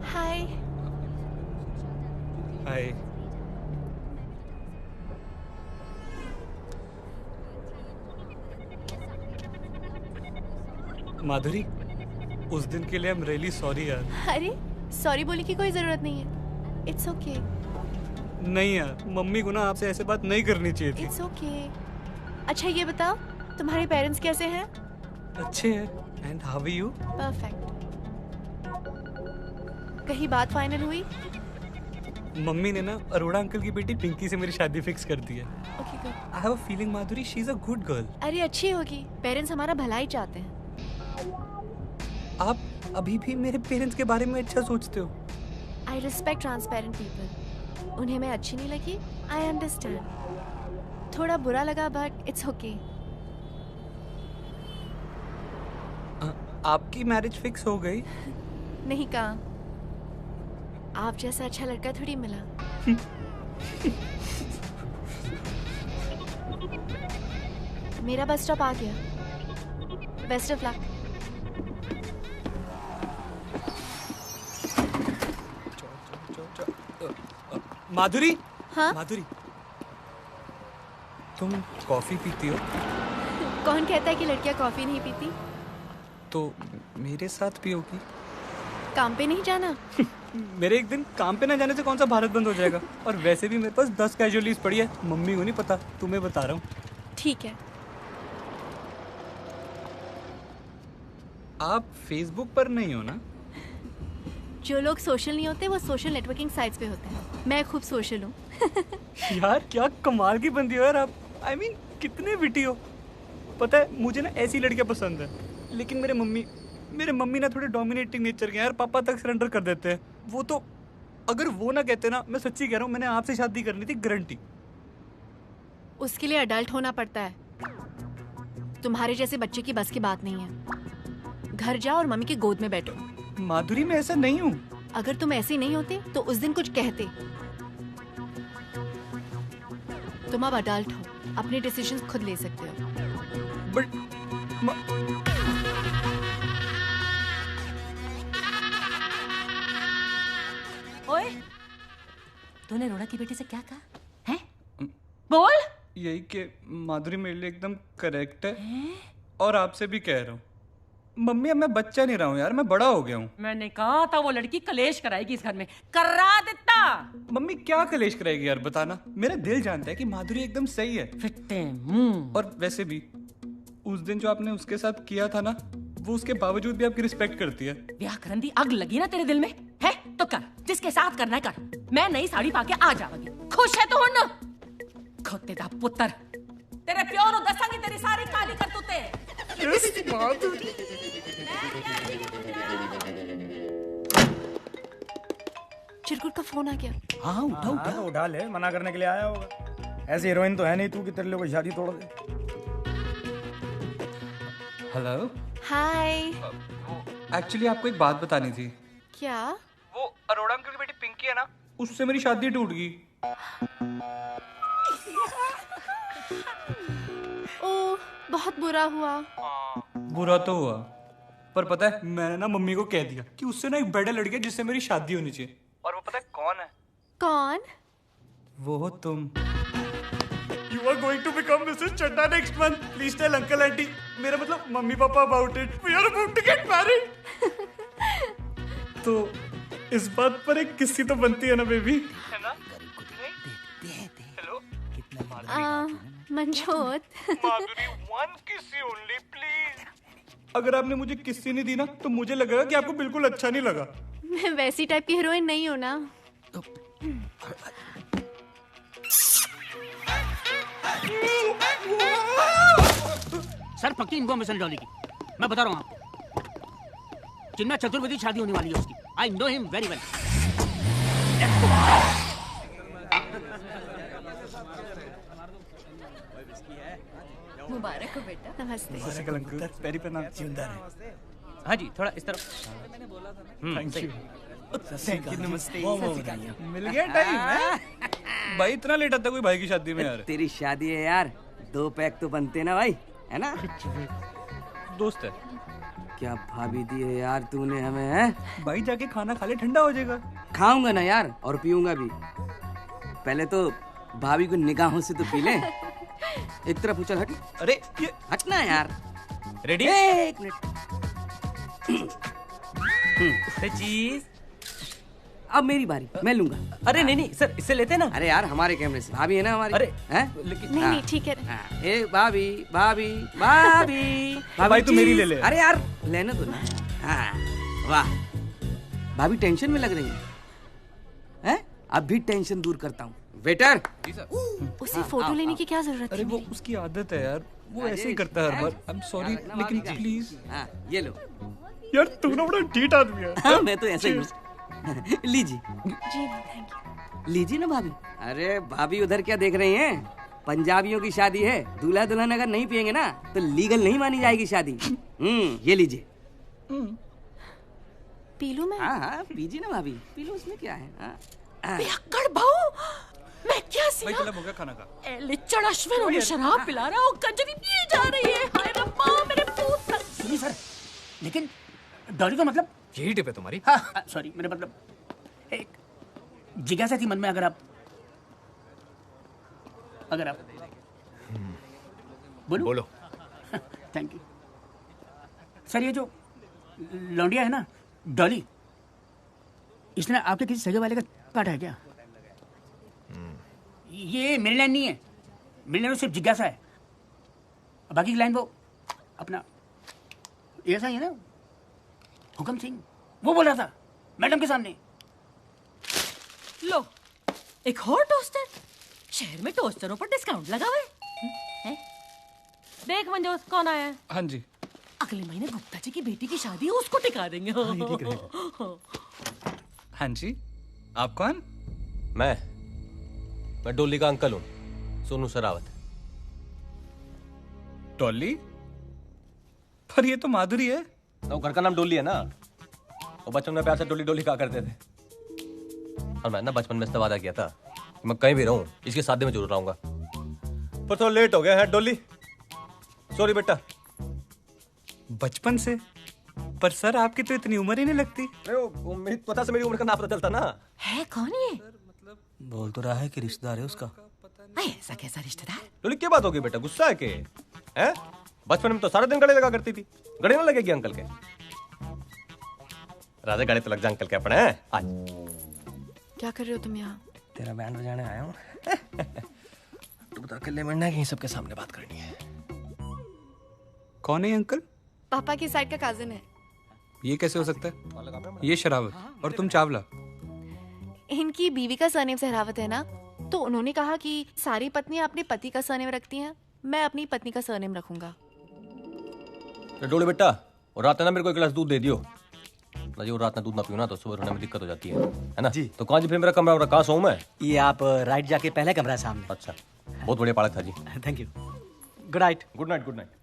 हाय। हाय। माधुरी, उस दिन के लिए आई एम रियली सॉरी यार। अरे सॉरी बोलने की कोई जरूरत नहीं है, इट्स ओके। नहीं यार, मम्मी को ना आपसे ऐसे बात नहीं करनी चाहिए थी। It's okay. अच्छा ये बताओ, तुम्हारे पेरेंट्स कैसे हैं? अच्छे हैं। And how are you? Perfect. कहीं बात फाइनल हुई? मम्मी ने ना अरोड़ा अंकल की बेटी पिंकी से मेरी शादी फिक्स कर दी है। Okay good. I have a feeling Madhuri she is a good girl. अरे अच्छी होगी, पेरेंट्स हमारा भला ही चाहते हैं। आप अभी भी मेरे पेरेंट्स के बारे में अच्छा सोचते हो। I respect transparent people. उन्हें मैं अच्छी नहीं लगी, आई अंडरस्टैंड। थोड़ा बुरा लगा बट इट्स ओके। आपकी मैरिज फिक्स हो गई? नहीं कहा, आप जैसा अच्छा लड़का थोड़ी मिला। मेरा बस स्टॉप आ गया। Best of luck. माधुरी। हाँ? माधुरी, तुम कॉफी पीती हो? कौन कहता है कि लड़कियां कॉफी नहीं पीती? तो मेरे साथ पियोगी? काम पे नहीं जाना? मेरे एक दिन काम पे ना जाने से कौन सा भारत बंद हो जाएगा? और वैसे भी मेरे पास 10 कैजुअल लीव पड़ी है, मम्मी को नहीं पता, तुम्हें बता रहा हूँ। ठीक है। आप फेसबुक पर नहीं हो ना? जो लोग सोशल नहीं होते वो सोशल नेटवर्किंग साइट्स पे होते हैं। मैं खूब सोशल हूँ। यार क्या कमाल की बंदी हो यार आप। I mean, कितने विटी हो। पता है मुझे ना ऐसी लड़कियां पसंद है, लेकिन मेरे मम्मी ना थोड़े डोमिनेटिंग नेचर के यार, पापा तक सरेंडर कर देते हैं। वो तो अगर वो ना कहते ना, मैं सच्ची कह रहा हूँ, मैंने आपसे शादी करनी थी गारंटी। उसके लिए अडल्ट होना पड़ता है। तुम्हारे जैसे बच्चे की बस की बात नहीं है। घर जाओ और मम्मी की गोद में बैठो। माधुरी मैं ऐसा नहीं हूँ। अगर तुम ऐसे नहीं होते तो उस दिन कुछ कहते। तुम अब अडल्ट हो, अपने डिसीजंस खुद ले सकते हो। बट ओए, तूने अरोड़ा की बेटी से क्या कहा? हैं? बोल। यही कि माधुरी मेरे लिए एकदम करेक्ट है, और आपसे भी कह रहा हूँ। मम्मी अब मैं बच्चा नहीं रहा हूँ यार, मैं बड़ा हो गया हूँ। मैंने कहा था वो लड़की कलेश कराएगी इस घर में, करा देता। मम्मी क्या कलेश कराएगी यार, बताना। मेरा दिल जानता है कि माधुरी एकदम सही है। फिट्टे मुंह। और वैसे भी उस दिन जो आपने उसके साथ किया था ना, वो उसके बावजूद भी आपकी रिस्पेक्ट करती है। ब्याह करन दी आग लगी ना तेरे दिल में है तो कर, जिसके साथ करना है कर। मैं नई साड़ी पाके आ जाऊंगी, खुश है तो हो ना? खोते दा पुत्र, तेरी सारी काली करतूतें। चिरकुट का फोन आ गया। हाँ उठा उठा तो उठा ले, मना करने के लिए आया होगा। ऐसी हीरोइन तो है नहीं तू कि तेरे लिए कोई शादी तोड़ दे। हेलो। हाय। एक्चुअली आपको एक बात बतानी थी। क्या? वो अरोड़ा अंकल की बेटी पिंकी है ना, उससे मेरी शादी टूट गई। ओह, बहुत बुरा हुआ। बुरा तो हुआ, पर पता है मैंने ना मम्मी को कह दिया कि उससे ना एक बेटर लड़की है जिससे मेरी शादी होनी चाहिए। और वो पता है कौन है? कौन? वो हो तुम। You are going to become Mrs. Chadda next month. Please tell uncle auntie. मेरा मतलब mummy papa about it. We are about to get married. तो इस बात पर एक किस्सी तो बनती है ना बेबी, है ना? Hello? Manjot. Madhuri, one किस्सी only, please. अगर आपने मुझे किस्सी नहीं दी ना तो मुझे लगेगा कि आपको बिल्कुल अच्छा नहीं लगा। मैं वैसी टाइप की हीरोइन नहीं हूँ ना। सर पक्की इन्फॉर्मेशन डॉली की, मैं बता रहा हूँ आपको। चिन्मय चतुर्वेदी शादी होने वाली है उसकी। I know him very well. मुबारक हो बेटा। नमस्ते। पैरी पे नाम जिंदा है। हाँ जी, थोड़ा इस तरफ। Thank you. नमस्ते। मिल गया टाइम है? भाई इतना लेट आता कोई भाई की शादी में यार? तेरी शादी है यार, 2 पैक तो बनते ना भाई, है ना? दोस्त है। क्या भाभी दी है यार तूने हमें, है? भाई जाके खाना खा ले, ठंडा हो जाएगा। खाऊंगा ना यार, और पीऊंगा भी। पहले तो भाभी को निगाहों से तो पी ले। एक तरफ उछल, हट। अरे ये हटना यार। रेडी? एक मिनट। चीज। अब मेरी बारी, मैं लूंगा। अरे नहीं नहीं सर, इससे लेते ना। अरे यार हमारे कैमरे से, भाभी है ना हमारी। अरे हैं? लेकिन नहीं नहीं ठीक है। ए भाभी भाभी भाभी भाई तू मेरी ले ले। अरे यार लेने दो ना। हाँ, वाह भाभी टेंशन में लग रही है, हैं? अब भी टेंशन दूर करता हूँ। वेटर, उसे फोटो लेने की क्या जरूरत है? अरे वो उसकी आदत है यार, वो ऐसे ही करता है हर बार। आई एम सॉरी, लेकिन प्लीज। ये लो यार तू ना बड़ा ढीठ आदमी है। हाँ, मैं तो ऐसे ही हूँ। लीजिए जी थैंक यू। लीजिए ना भाभी। अरे भाभी उधर क्या देख रही हैं? पंजाबियों की शादी है, दूल्हा दुल्हन अगर नहीं पियेंगे ना तो लीगल नहीं मानी जाएगी शादी। ये लीजिए। पी लूं मैं? हाँ पीजिए ना भाभी, पी लो, उसमें क्या है। पियक्कड़ बहू, मैं क्या भाई चला हो गया खाना का। लिचड़ अश्विन उन्हें शराब पिला रहा और कंजरी पिए जा रही है। हाय रब्बा मेरे पूत। सुनिए सर, लेकिन डॉली का मतलब यही टिप है तुम्हारी? हाँ सॉरी, मेरा मतलब एक जिज्ञासा थी मन में। अगर आप बोलो। Thank you sir. ये जो लौंडिया है ना डॉली, इसने आपके किसी सगे वाले का काटा है क्या? ये मेरी लाइन नहीं है, मेरी लाइन सिर्फ जिज्ञासा है। बाकी की लाइन वो अपना ऐसा ही है ना, हुक्म सिंह वो बोल रहा था मैडम के सामने। लो एक और टोस्टर। शहर में टोस्टरों पर डिस्काउंट लगा हुआ है। देख मंजोत कौन आया है। हाँ जी। अगले महीने गुप्ता जी की बेटी की शादी है, उसको टिका देंगे। हाँ जी, आप कौन? मैं डोली का अंकल हूँ, सोनू सरावत। डॉली? पर ये तो माधुरी है। वो घर का नाम डोली है ना, वो बचपन में प्यार से डोली डोली कहा करते थे। और मैं ना बचपन में इससे वादा किया था कि मैं कहीं भी रहूं इसकी शादी में जरूर आऊंगा, पर थोड़ा लेट हो गया है डोली, सॉरी बेटा। बचपन से? पर सर आपकी तो इतनी उम्र ही नहीं लगती। मेरी पता से मेरी उम्र का ना पता चलता ना। है कौन ये? बोल तो रहा है कि रिश्तेदार है उसका। ऐसा कैसा रिश्तेदार? डोली क्या बात होगी बेटा, गुस्सा है के? हैं? बचपन में तो सारा दिन गले लगा करती थी, गले ना लगेगी अंकल के? राजा गले तो लग जा अंकल के अपने। आज क्या कर रहे हो तुम यहाँ? तेरा बैंड बजाने आया हूँ। तू बता अकेले मिलना है कि सबके सामने बात करनी है? कौन है अंकल? पापा की साइड का काजिन है। ये कैसे हो सकता है? ये शरावत और तुम चावला। इनकी बीवी का सरनेम सहरावत है ना, तो उन्होंने कहा कि सारी पत्नियां अपने पति का सरनेम रखती हैं, मैं अपनी पत्नी का सरनेम रखूंगा। डोली बेटा, और रात में ना मेरे को एक गिलास दूध दे दियो ना जी। वो रात में दूध ना पियो ना तो सुबह होने में दिक्कत हो जाती है ना जी। तो कहाँ जी फिर मेरा कमरा और कहाँ सोऊं मैं? ये आप राइट जाके पहले कमरा है सामने। अच्छा, बहुत बढ़िया पालक था जी। Thank you. Good night. Good night. Good night.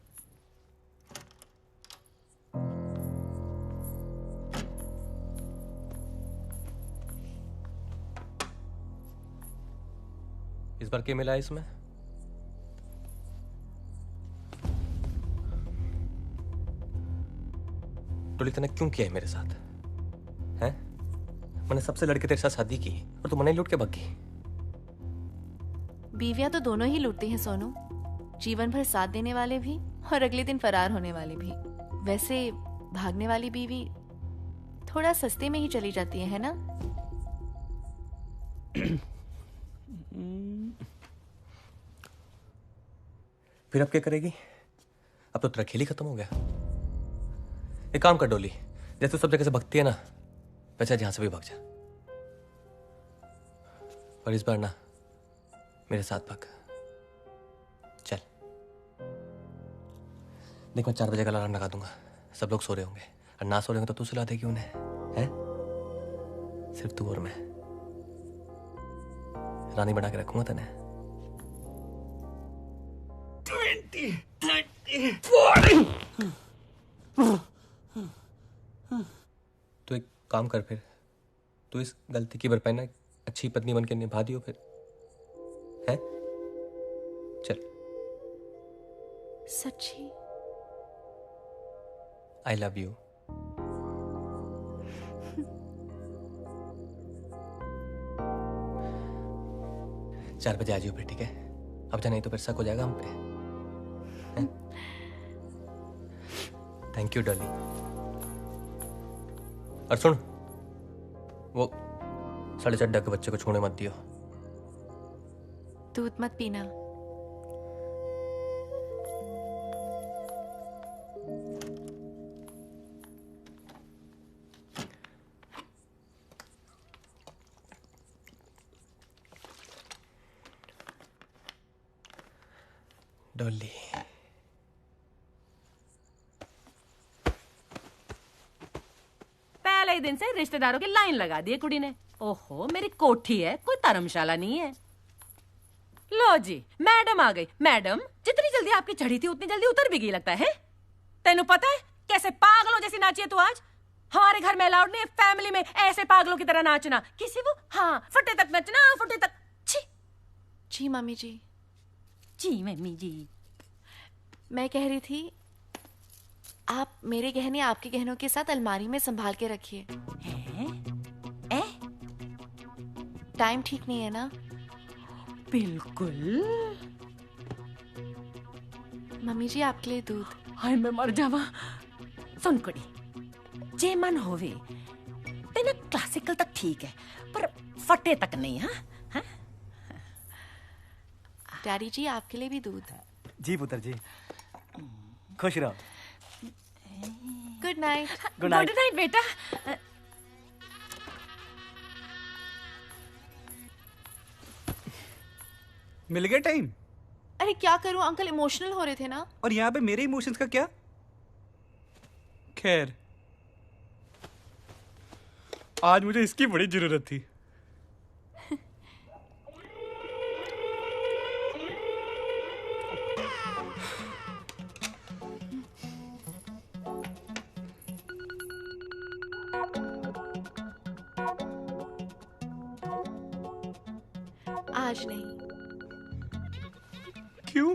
इस बार क्या मिला है इसमें? टोली तूने क्यों किया है मेरे साथ? हैं? मैंने सबसे लड़के तेरे साथ शादी की और तू मने लूट के भाग गई। बीवियां तो दोनों ही लूटती हैं सोनू, जीवन भर साथ देने वाले भी और अगले दिन फरार होने वाले भी। वैसे भागने वाली बीवी थोड़ा सस्ते में ही चली जाती है ना? फिर अब क्या करेगी? अब तो तेरा खेल ही खत्म हो गया। एक काम कर डोली, जैसे तू सब जगह से भगती है ना, वैसे जहां से भी भाग जा। पर इस बार ना मेरे साथ भाग। चल देख, मैं 4 बजे का अलार्म लगा दूंगा। सब लोग सो रहे होंगे, और ना सो रहे होंगे तो तू सुला देगी उन्हें, हैं? सिर्फ तू और मैं। रानी बना के रखूंगा तने। 20, 30, 40। तो एक काम कर, फिर तू इस गलती की भरपाई ना अच्छी पत्नी बन के निभा दियो फिर, हैं? चल। सच्ची? I love you. चार बजे आ जाइयो फिर, ठीक है? अब जा, नहीं तो फिर शक हो जाएगा हम पे। Thank you Dolly. और सुन, वो 4:30 के बच्चे को छोड़ने मत दियो। दूध मत पीना। डॉली, पहले ही दिन से रिश्तेदारों की लाइन लगा दी है कुड़ी ने। ओहो, मेरी कोठी है, कोई धर्मशाला नहीं है। लो जी, मैडम आ गई। मैडम, जितनी जल्दी आपकी चढ़ी थी उतनी जल्दी उतर भी गई लगता है। तेनू पता है कैसे पागलों जैसी नाची है तू आज? हमारे घर में अलाउड नहीं है फैमिली में ऐसे पागलों की तरह नाचना। किसी वो हाँ फटे तक नचना, फटे तक। छी। जी मम्मी जी। जी मम्मी जी। मैं कह रही थी, आप मेरे गहने आपके गहनों के साथ अलमारी में संभाल के रखिए। टाइम ठीक नहीं है ना? बिल्कुल। मम्मी जी, आपके लिए दूध। हाय मैं मर जावा। सुन कुड़ी, जे मन होवे तेना क्लासिकल तक ठीक है, पर फटे तक नहीं। हाँ डैडी जी, आपके लिए भी दूध। जी पुत्र जी, खुश रहो। Good night. Good night. Good night बेटा। मिल गया टाइम? अरे क्या करूं अंकल, इमोशनल हो रहे थे ना। और यहाँ पे मेरे इमोशंस का क्या? खैर, आज मुझे इसकी बड़ी जरूरत थी। आज नहीं। क्यों?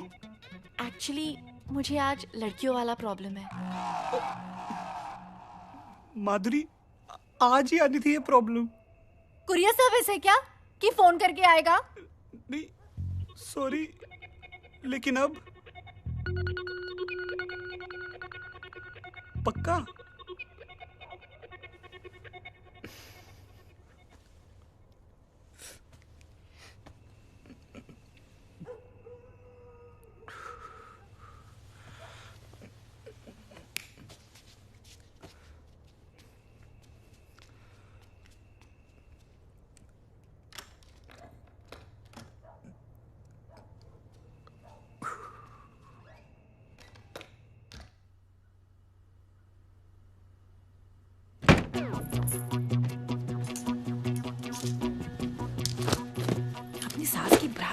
एक्चुअली मुझे आज लड़कियों वाला प्रॉब्लम है। माधुरी, आज ही आनी थी ये प्रॉब्लम। कुरियर सर्विस है क्या कि फोन करके आएगा? नहीं, सॉरी, लेकिन अब पक्का?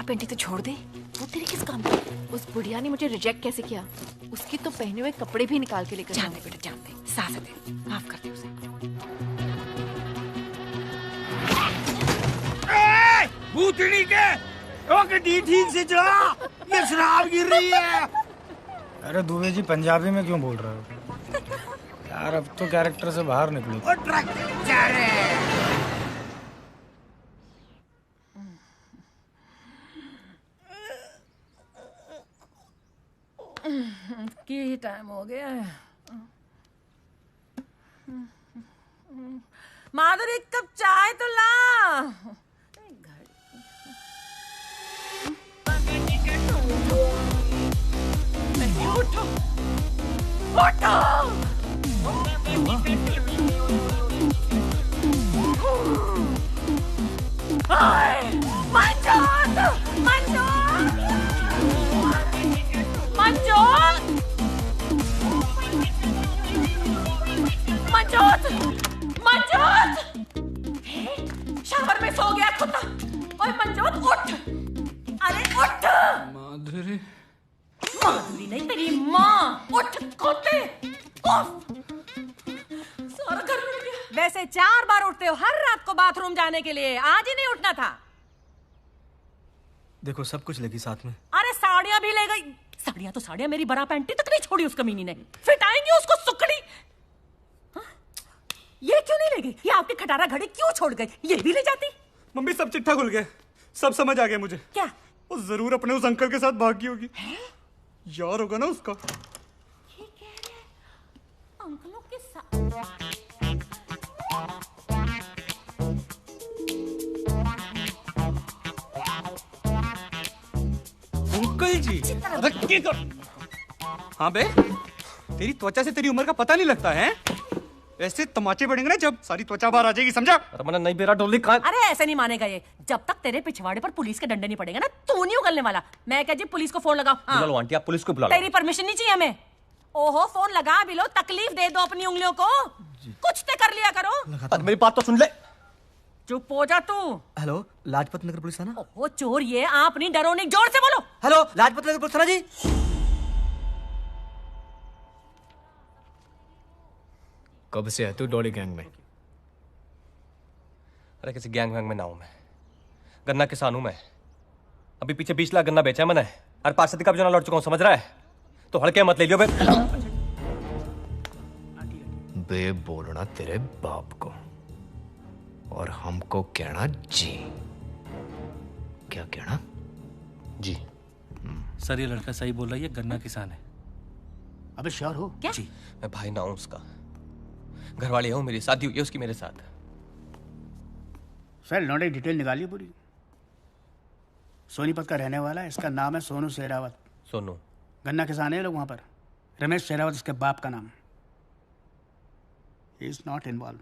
पेंटी तो छोड़ दे, वो तेरे किस काम की? उस बुढ़िया ने मुझे रिजेक्ट कैसे किया? उसके तो पहने हुए कपड़े भी निकाल के लेकर जानते बेटा जानते, सास दे, माफ कर दे उसे। भूतनी के ओके डी ठीक से चला, ये शराब गिर रही है। अरे दुबे जी पंजाबी में क्यों बोल रहे हो यार? अब तो कैरेक्टर से बाहर निकलो। की टाइम हो गया है। माधुरी एक कप चाय तो ला। उठो उठो। मंजूर मंजूर मंजूर मंजूर मंजूर। शावर में सो गया कुत्ता। ओए मंजूर उठ, अरे उठ। माधुरी माधुरी नहीं तेरी माँ। उठ कुत्ते। सारा घर में गया। वैसे 4 बार उठते हो हर रात को बाथरूम जाने के लिए, आज ही नहीं उठना था। देखो सब कुछ लेगी साथ में। अरे साड़ियां भी ले गई। साड़ियां तो साड़ियां, मेरी बरा पैंटी तक नहीं छोड़ी उस कमीनी ने। फिट आएंगी उसको सुकड़ी। हाँ? ये क्यों नहीं ले गई? ये आपकी खटारा घड़ी क्यों छोड़ गई? ये भी ले जाती। मम्मी सब चिट्ठा खुल गया, सब समझ आ गया मुझे। क्या? वो जरूर अपने उस अंकल के साथ भागी होगी। यार होगा ना उसका। अंकलों के साथ। अंकल जी रखिए कर। हाँ बे, तेरी त्वचा से तेरी उम्र का पता नहीं लगता है। ऐसे तमाचे पड़ेंगे ना जब सारी त्वचा बाहर आ जाएगी, समझा? रमन नहीं बेरा डोली कहाँ? अरे ऐसे नहीं मानेगा ये। जब तक तेरे पिछवाड़े पर पुलिस के डंडे नहीं पड़ेगा ना, तू नहीं उगलने वाला। मैं क्या जी पुलिस को फोन लगाऊं? बुला लो आंटी, आप पुलिस को बुला लो। तेरी परमिशन नहीं चाहिए हमें। ओहो फोन लगा भी लो, तकलीफ दे दो अपनी उंगलियों को। कुछ तो कर लिया करो। मेरी बात तो सुन ले। चुप हो जा तू। हेलो लाजपत नगर पुलिस थाना। ओहो चोर ये, आप नहीं डरो नहीं, जोर से बोलो। हेलो लाजपत नगर पुलिस थाना जी। कब से है तू डॉली गैंग में? अरे किसी गैंग वैंग में ना हूं मैं, गन्ना किसान हूं मैं। अभी पीछे 20 लाख गन्ना बेचा है मैंने, और 5 का भी जो लौट चुका हूं, समझ रहा है? तो हल्के मत ले लियो बे। बे बोलना तेरे बाप को और हमको कहना जी। क्या कहना? जी। सर ये लड़का सही बोल रहा है, ये गन्ना किसान है। अबे श्योर हो? क्या? जी मैं भाई ना हूं उसका, घरवाली हूं, मेरी शादी हुई है उसकी मेरे साथ। सर लौंडे डिटेल निकालिए पूरी। सोनीपत का रहने वाला है, इसका नाम है सोनू शेरावत। सोनू गन्ना किसान है लोग वहां पर। रमेश शेरावत इसके बाप का नाम। He is not involve.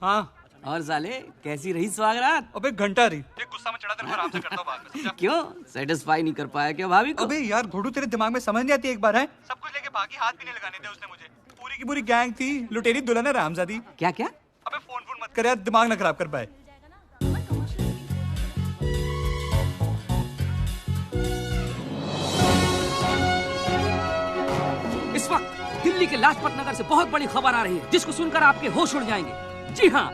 हाँ और साले कैसी रही स्वागरात? अबे घंटा रही। एक गुस्सा में चढ़ा तेरे को आराम से करता हूँ बात में। क्यों सेटिस्फाई नहीं कर पाया क्या भाभी को? अबे यार घोड़ू तेरे दिमाग में समझ नहीं आती एक बार है? सब कुछ लेके भागी, हाथ भी नहीं लगाने दिया उसने मुझे। पूरी की पूरी गैंग थी, लुटेरी दुल्हन है रामजादी। क्या क्या? अबे फोन मत कर यार, दिमाग ना खराब कर पाए। इस वक्त दिल्ली के लाजपत नगर से बहुत बड़ी खबर आ रही है, जिसको सुनकर आपके होश उड़ जाएंगे। जी हाँ,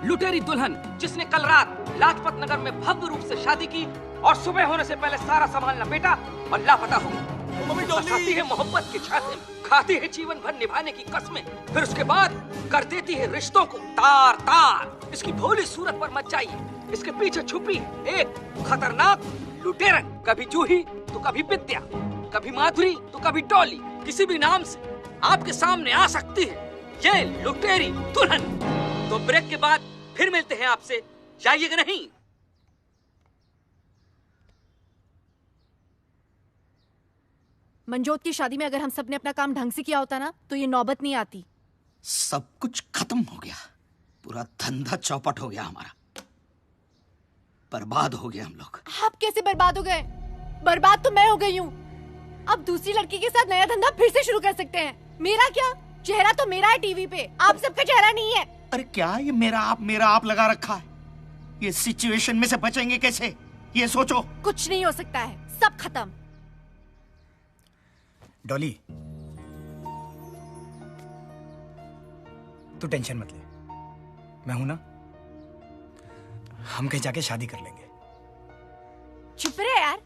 लुटेरी दुल्हन जिसने कल रात लाजपत नगर में भव्य रूप से शादी की और सुबह होने से पहले सारा सामान लपेटा और लापता हो गई। फंसाती है मोहब्बत की छाती में, खाती है जीवन भर निभाने की कसमें, फिर उसके बाद कर देती है रिश्तों को तार तार। इसकी भोली सूरत पर मत जाइए, इसके पीछे छुपी एक खतरनाक लुटेरन। कभी जूही तो कभी विद्या, कभी माधुरी तो कभी डॉली, किसी भी नाम से आपके सामने आ सकती है ये लुटेरी दुल्हन। तो ब्रेक के बाद फिर मिलते हैं आपसे, जाइएगा नहीं। मंजोत की शादी में अगर हम सब ने अपना काम ढंग से किया होता ना, तो ये नौबत नहीं आती। सब कुछ खत्म हो गया, पूरा धंधा चौपट हो गया हमारा, बर्बाद हो गया हम लोग। आप कैसे बर्बाद हो गए? बर्बाद तो मैं हो गई हूँ। अब दूसरी लड़की के साथ नया धंधा फिर से शुरू कर सकते हैं। मेरा क्या? चेहरा तो मेरा है टीवी पे, आप सबका चेहरा नहीं है। अरे क्या ये मेरा आप लगा रखा है? ये सिचुएशन में से बचेंगे कैसे, ये सोचो। कुछ नहीं हो सकता है, सब खत्म। डॉली, तू टेंशन मत ले, मैं हूं ना। हम कहीं जाके शादी कर लेंगे। चुप रहे यार,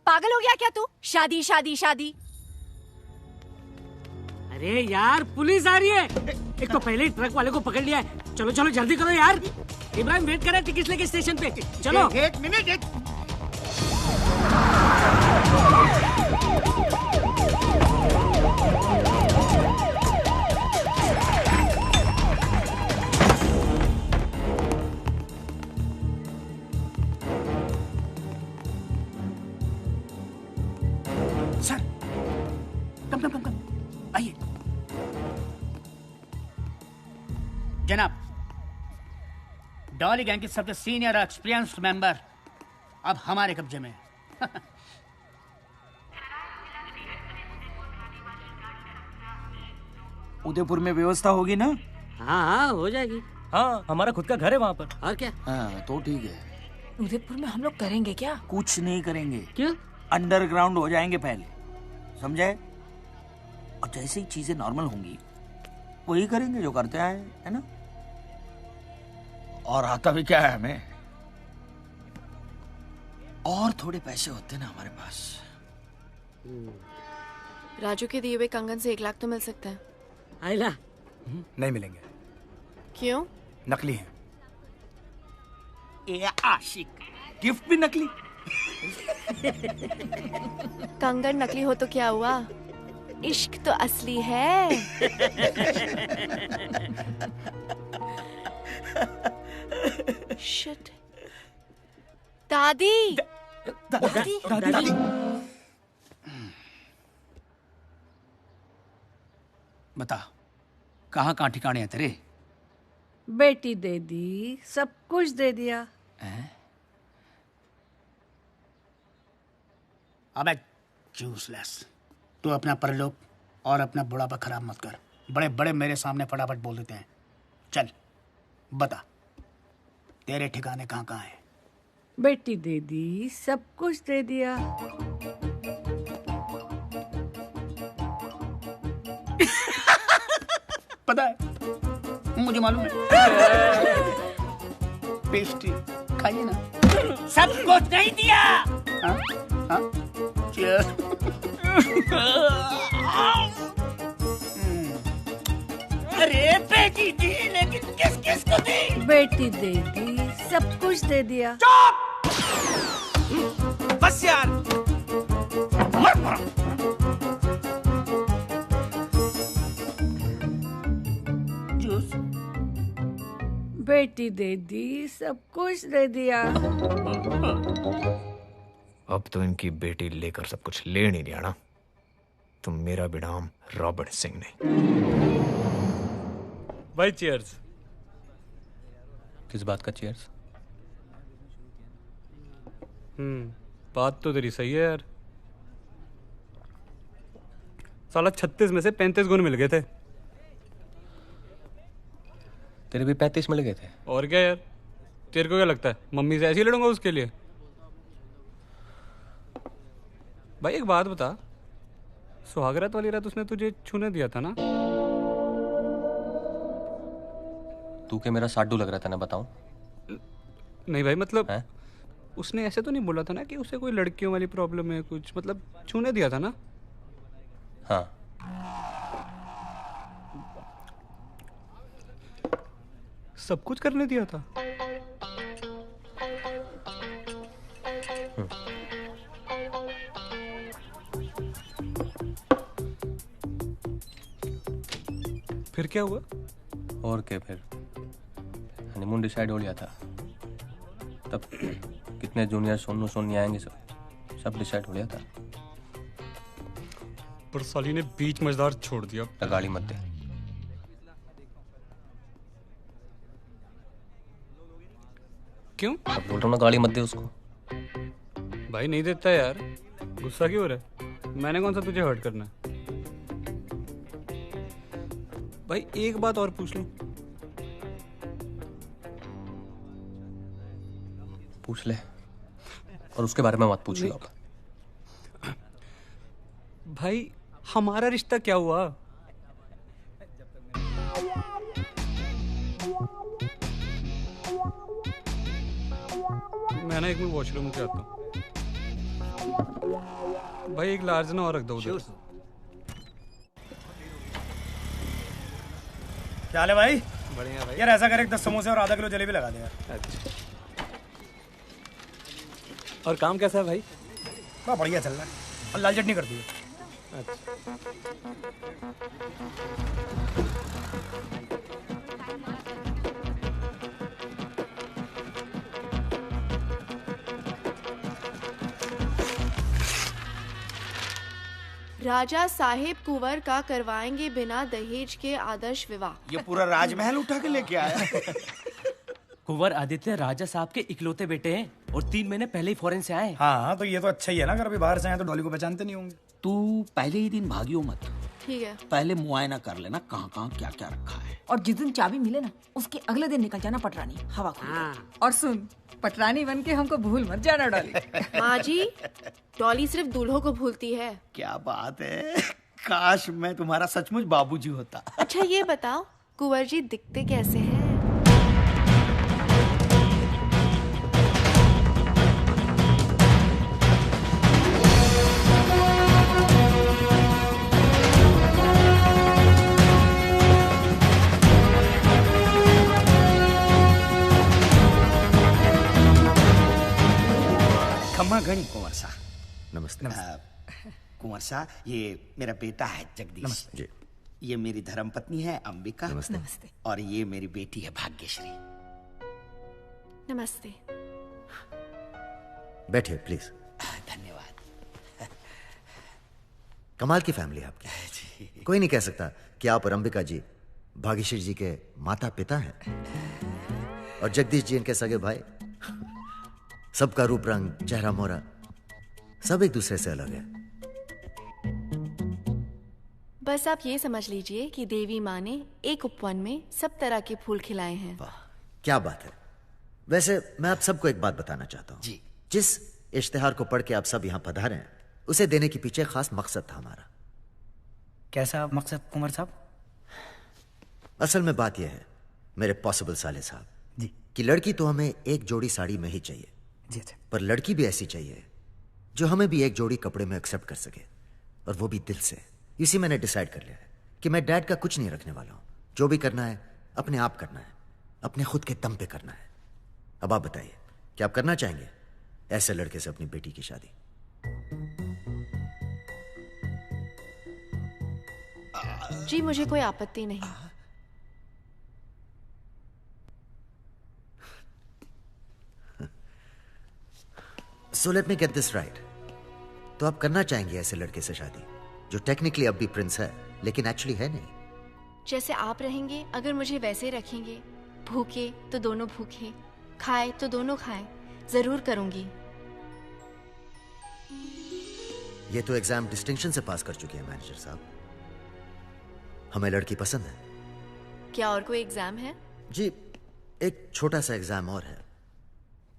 पागल हो गया क्या तू? शादी शादी शादी। अरे यार पुलिस आ रही है। एक तो पहले ही ट्रक वाले को पकड़ लिया है। चलो चलो जल्दी करो यार। इब्राहिम वेट कर रहा है टिकट लेके स्टेशन पे। चलो। एक मिनट। सर कम आइए। जनाब, डॉली गैंग के सबसे सीनियर और एक्सपीरियंस्ड मेंबर अब हमारे कब्जे में है। उदयपुर में व्यवस्था होगी ना? हाँ हो जाएगी। हाँ, हमारा खुद का घर है वहाँ पर। और क्या? हाँ तो ठीक है। उदयपुर में हम लोग करेंगे क्या? कुछ नहीं करेंगे। क्यों? अंडरग्राउंड हो जाएंगे पहले, समझे? और जैसे ही चीजें नॉर्मल होंगी वही करेंगे जो करते आए, है ना? और आता भी क्या है हमें, और थोड़े पैसे होते ना हमारे पास। राजू के दिए हुए कंगन से 1 लाख तो मिल सकता है। आइला नहीं मिलेंगे। क्यों? नकली है। ए आशिक, गिफ्ट भी नकली। कंगन नकली हो तो क्या हुआ, इश्क तो असली है। शिट। दादी दादी बता, कहाँ ठिकाने है तेरे? बेटी दे दी, सब कुछ दे दिया। अबे यूजलेस, तू अपना परलोक और अपना बुढ़ापा खराब मत कर। बड़े बड़े मेरे सामने फटाफट बोल देते हैं। चल बता, तेरे ठिकाने कहाँ कहाँ है? बेटी दे दी, सब कुछ दे दिया। पता है, मुझे मालूम है। पेस्ट्री खाइए ना। सब कुछ नहीं दिया। हाँ? हाँ? अरे बेटी दी, लेकिन किस किस को दी? बेटी दे दी, सब कुछ दे दिया। बस यार, मर मर। जूस। बेटी दे दी, सब कुछ दे दिया। अब तो इनकी बेटी लेकर सब कुछ ले नहीं लिया ना, तो मेरा भी नाम रॉबर्ट सिंह नहीं। भाई चीयर्स। किस बात का चीयर्स? बात तो तेरी सही है यार। साला 36 में से 35 गुण मिल गए थे। तेरे भी 35 मिल गए थे। और क्या यार, तेरे को क्या लगता है मम्मी से ऐसे ही लड़ूंगा उसके लिए? भाई एक बात बता, सुहागरात वाली रात उसने तुझे छूने दिया था ना? तू के मेरा साडू लग रहा था ना, बताऊं? नहीं भाई, मतलब उसने ऐसे तो नहीं बोला था ना कि उसे कोई लड़कियों वाली प्रॉब्लम है कुछ, मतलब छूने दिया था ना? हाँ। सब कुछ करने दिया था? फिर क्या हुआ? और क्या, फिर हनीमून डिसाइड हो लिया था। तब कितने जूनियर सोनू सोनी आएंगे, सब डिसाइड हो लिया था। पर साली ने बीच मजेदार छोड़ दिया। गाली मत दे। क्यों? अब बोल रहा हूँ ना, गाली मत दे उसको। भाई नहीं देता यार, गुस्सा क्यों हो रहा है? मैंने कौन सा तुझे हर्ट करना है? भाई एक बात और पूछ लूं, पूछ ले, और उसके बारे में मत पूछ लो। भाई हमारा रिश्ता क्या हुआ? मैं ना एक मिनट वॉशरूम से आता हूँ। भाई एक लार्ज ना और रख दो उधर। क्या हाल है भाई? बढ़िया भाई। यार ऐसा कर, एक 10 समोसे और आधा किलो जलेबी लगा दे यार। अच्छा। और काम कैसा है भाई? बड़ा बढ़िया चल रहा है, और लाल चटनी कर दी। अच्छा। राजा साहेब कुंवर का करवाएंगे बिना दहेज के आदर्श विवाह। ये पूरा राजमहल उठा के लेके आया। कुंवर आदित्य राजा साहब के इकलौते बेटे हैं और 3 महीने पहले ही फॉरेन से आए। हाँ तो ये तो अच्छा ही है ना, अगर अभी बाहर से आए तो डॉली को पहचानते नहीं होंगे। तू पहले ही दिन भागियो मत, ठीक है। पहले मुआयना कर लेना कहाँ कहाँ क्या क्या रखा है। और जिस दिन चाबी मिले ना, उसके अगले दिन निकल जाना पटरानी हवा को। और सुन, पटरानी बन के हमको भूल मत जाना डॉली। माँ जी, डॉली सिर्फ दूल्हों को भूलती है। क्या बात है, काश मैं तुम्हारा सचमुच बाबूजी होता। अच्छा ये बताओ, कुंवर जी दिखते कैसे हैं? खम्मा घनी कुंवर सा। नमस्ते। कुंवर सा, ये मेरा बेटा है जगदीश जी। ये मेरी धर्मपत्नी है अंबिका। नमस्ते। और ये मेरी बेटी है भाग्यश्री। नमस्ते। बैठिए प्लीज। धन्यवाद। कमाल की फैमिली है आपकी। कोई नहीं कह सकता कि आप और अंबिका जी भाग्यश्री जी के माता पिता हैं, और जगदीश जी इनके सगे भाई। सबका रूप रंग, चेहरा मोहरा सब एक दूसरे से अलग है। बस आप ये समझ लीजिए कि देवी माँ ने एक उपवन में सब तरह के फूल खिलाए हैं। क्या बात है। वैसे मैं आप सबको एक बात बताना चाहता हूँ जी। जिस इश्तिहार को पढ़ के आप सब यहाँ पधारे हैं, उसे देने के पीछे खास मकसद था हमारा। कैसा मकसद कुंवर साहब? असल में बात यह है मेरे पॉसिबल साले साहब जी, कि लड़की तो हमें एक जोड़ी साड़ी में ही चाहिए जी। अच्छा। पर लड़की भी ऐसी चाहिए जो हमें भी एक जोड़ी कपड़े में एक्सेप्ट कर सके, और वो भी दिल से। इसी मैंने डिसाइड कर लिया है कि मैं डैड का कुछ नहीं रखने वाला हूं। जो भी करना है अपने आप करना है, अपने खुद के दम पे करना है। अब आप बताइए, क्या आप करना चाहेंगे ऐसे लड़के से अपनी बेटी की शादी? जी मुझे कोई आपत्ति नहीं। So let me get this right. तो आप करना चाहेंगे ऐसे लड़के से शादी जो टेक्निकली अब भी प्रिंस है लेकिन एक्चुअली है नहीं? जैसे आप रहेंगे, अगर मुझे वैसे रखेंगे, भूखे तो दोनों भूखे, खाए तो दोनों खाए, जरूर करूंगी। ये तो एग्जाम डिस्टिंक्शन से पास कर चुकी है मैनेजर साहब। हमें लड़की पसंद है। क्या और कोई एग्जाम है? जी एक छोटा सा एग्जाम और है,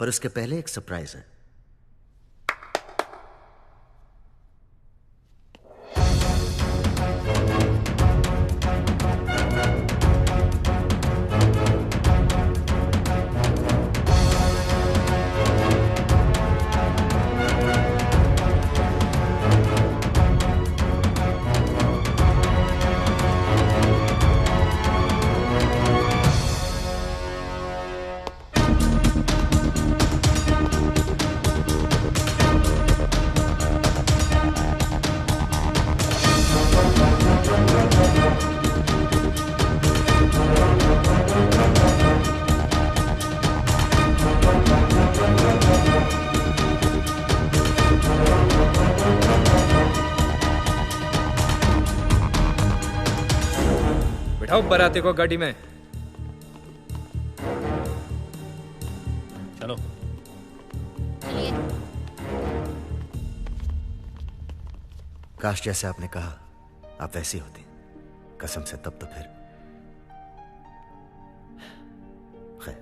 पर उसके पहले एक सरप्राइज है। बिठाओ बाराती को गाड़ी में। चलो। काश जैसे आपने कहा आप वैसी होती, कसम से। तब तो फिर खैर,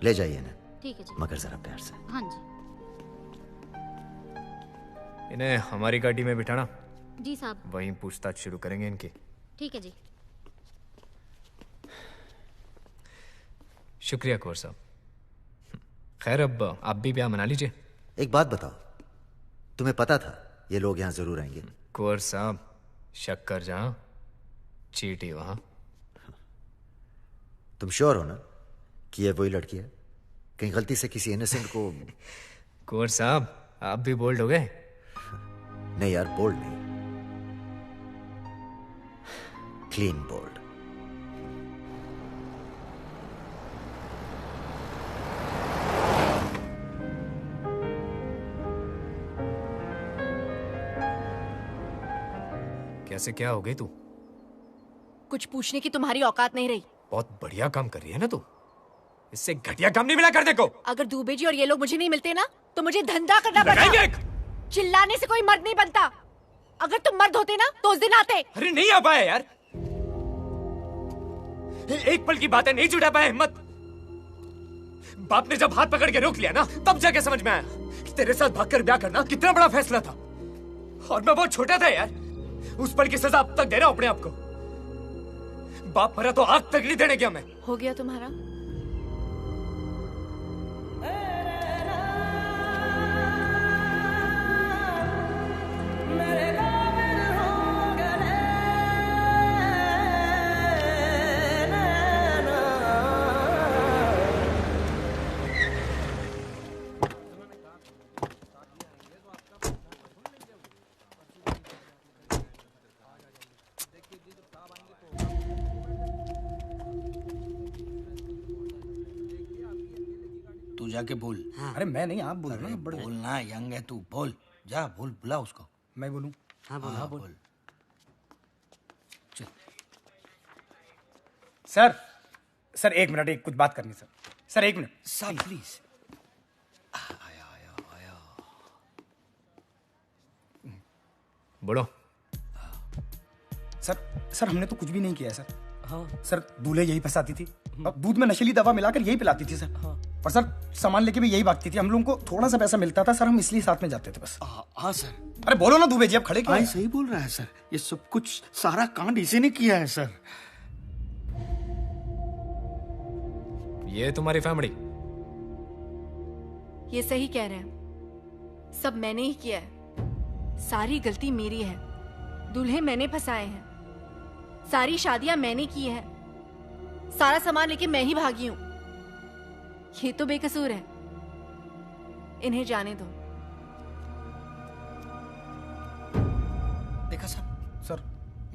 ले जाइए ना। ठीक है जी। मगर जरा प्यार से। हाँ जी। इन्हें हमारी गाड़ी में बिठाना। जी साहब। वहीं पूछताछ शुरू करेंगे इनकी। ठीक है जी। शुक्रिया कुंवर साहब। खैर अब आप भी ब्याह मना लीजिए। एक बात बताओ, तुम्हें पता था ये लोग यहाँ जरूर आएंगे? कुंवर साहब, शक्कर जहां चीटी वहां। तुम श्योर हो ना कि ये वही लड़की है? कहीं गलती से किसी इनोसेंट को? कुंवर साहब, आप भी बोल्ड हो गए। नहीं यार, बोल्ड नहीं, क्लीन बोल्ड। कैसे क्या हो गई तू? कुछ पूछने की तुम्हारी औकात नहीं रही। बहुत बढ़िया काम कर रही है ना तू। इससे घटिया काम नहीं मिला कर देखो। अगर दुबे जी और ये लोग मुझे नहीं मिलते ना तो मुझे धंधा करना पड़ता। चिल्लाने से कोई मर्द नहीं बनता। अगर तुम मर्द होते ना तो उस दिन आते। अरे नहीं आ पाए यार, एक पल की बात है, नहीं जुटा पाया हिम्मत। बाप ने जब हाथ पकड़ के रोक लिया ना तब जाके समझ में आया कि तेरे साथ भागकर ब्याह करना कितना बड़ा फैसला था। और मैं बहुत छोटा था यार, उस पल की सजा अब तक दे रहा हूं अपने आप को। बाप मरा तो आग तक नहीं देने क्या मैं। हो गया तुम्हारा? तू जाके बोल। हाँ। अरे मैं नहीं, आप बोल रहे बड़े बोलना, यंग है तू, बोल जा, बोल, बुला उसको। मैं बोलूं? हाँ बोल, हाँ बोल। सर, सर एक मिनट, एक कुछ बात करनी सर। सर एक मिनट सर प्लीज। बोलो। सर हमने तो कुछ भी नहीं किया है सर। हाँ। सर दूल्हे यही फंसाती थी और दूध में नशीली दवा मिलाकर यही पिलाती थी सर। हाँ। और सर सामान लेके भी यही भागती थी। हम लोगों को थोड़ा सा पैसा मिलता था सर, हम इसलिए साथ में जाते थे बस। हाँ सर। अरे बोलो ना दुबे जी, अब खड़े क्यों हैं? सही बोल रहा है सर, ये सब कुछ सारा कांड इसी ने किया है सर। ये तुम्हारी फैमिली? ये सही कह रहे हैं, सब मैंने ही किया है। सारी गलती मेरी है। दूल्हे मैंने फंसाए हैं, सारी शादियां मैंने की हैं, सारा सामान लेके मैं ही भागी हूं। ये तो बेकसूर है, इन्हें जाने दो। देखा साहब, सर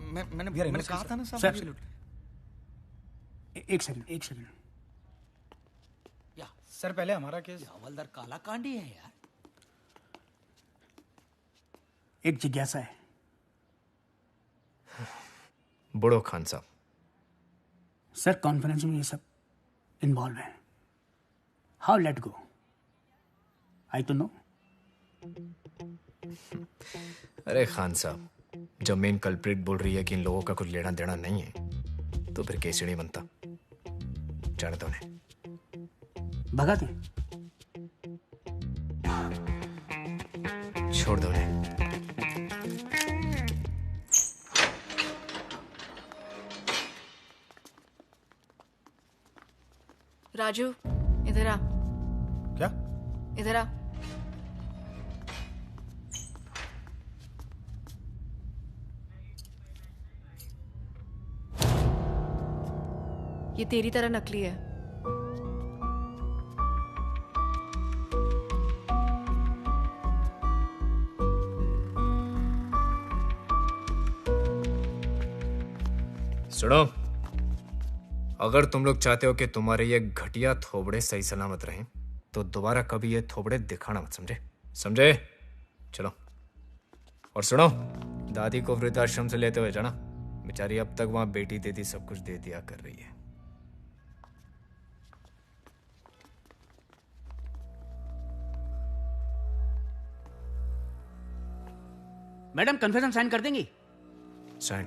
मैंने कहा था ना साहब। सर एक सेकंड, एक सेकंड। सर पहले हमारा केस हवलदार काला कांडी है यार। एक जिज्ञासा है। बुढ़ो खान साहब। सर कॉन्फ्रेंस में ये सब इन्वॉल्व है। How let go? आई तो नो। अरे खान साहब, जब मेन कल्प्रिट बोल रही है कि इन लोगों का कुछ लेना देना नहीं है तो फिर केस नहीं बनता। जाने दो उन्हें। भगा दे। छोड़ दो उन्हें। राजू इधर आ। क्या? इधर आ। ये तेरी तरह नकली है। सुनो, अगर तुम लोग चाहते हो कि तुम्हारे ये घटिया थोबड़े सही सलामत रहें तो दोबारा कभी ये थोबड़े दिखाना मत, समझे? समझे? चलो। और सुनो, दादी को वृद्धाश्रम से लेते हुए जाना। बेचारी अब तक वहां बेटी दीदी सब कुछ दे दिया कर रही है। मैडम कन्फेशन साइन कर देंगी? साइन?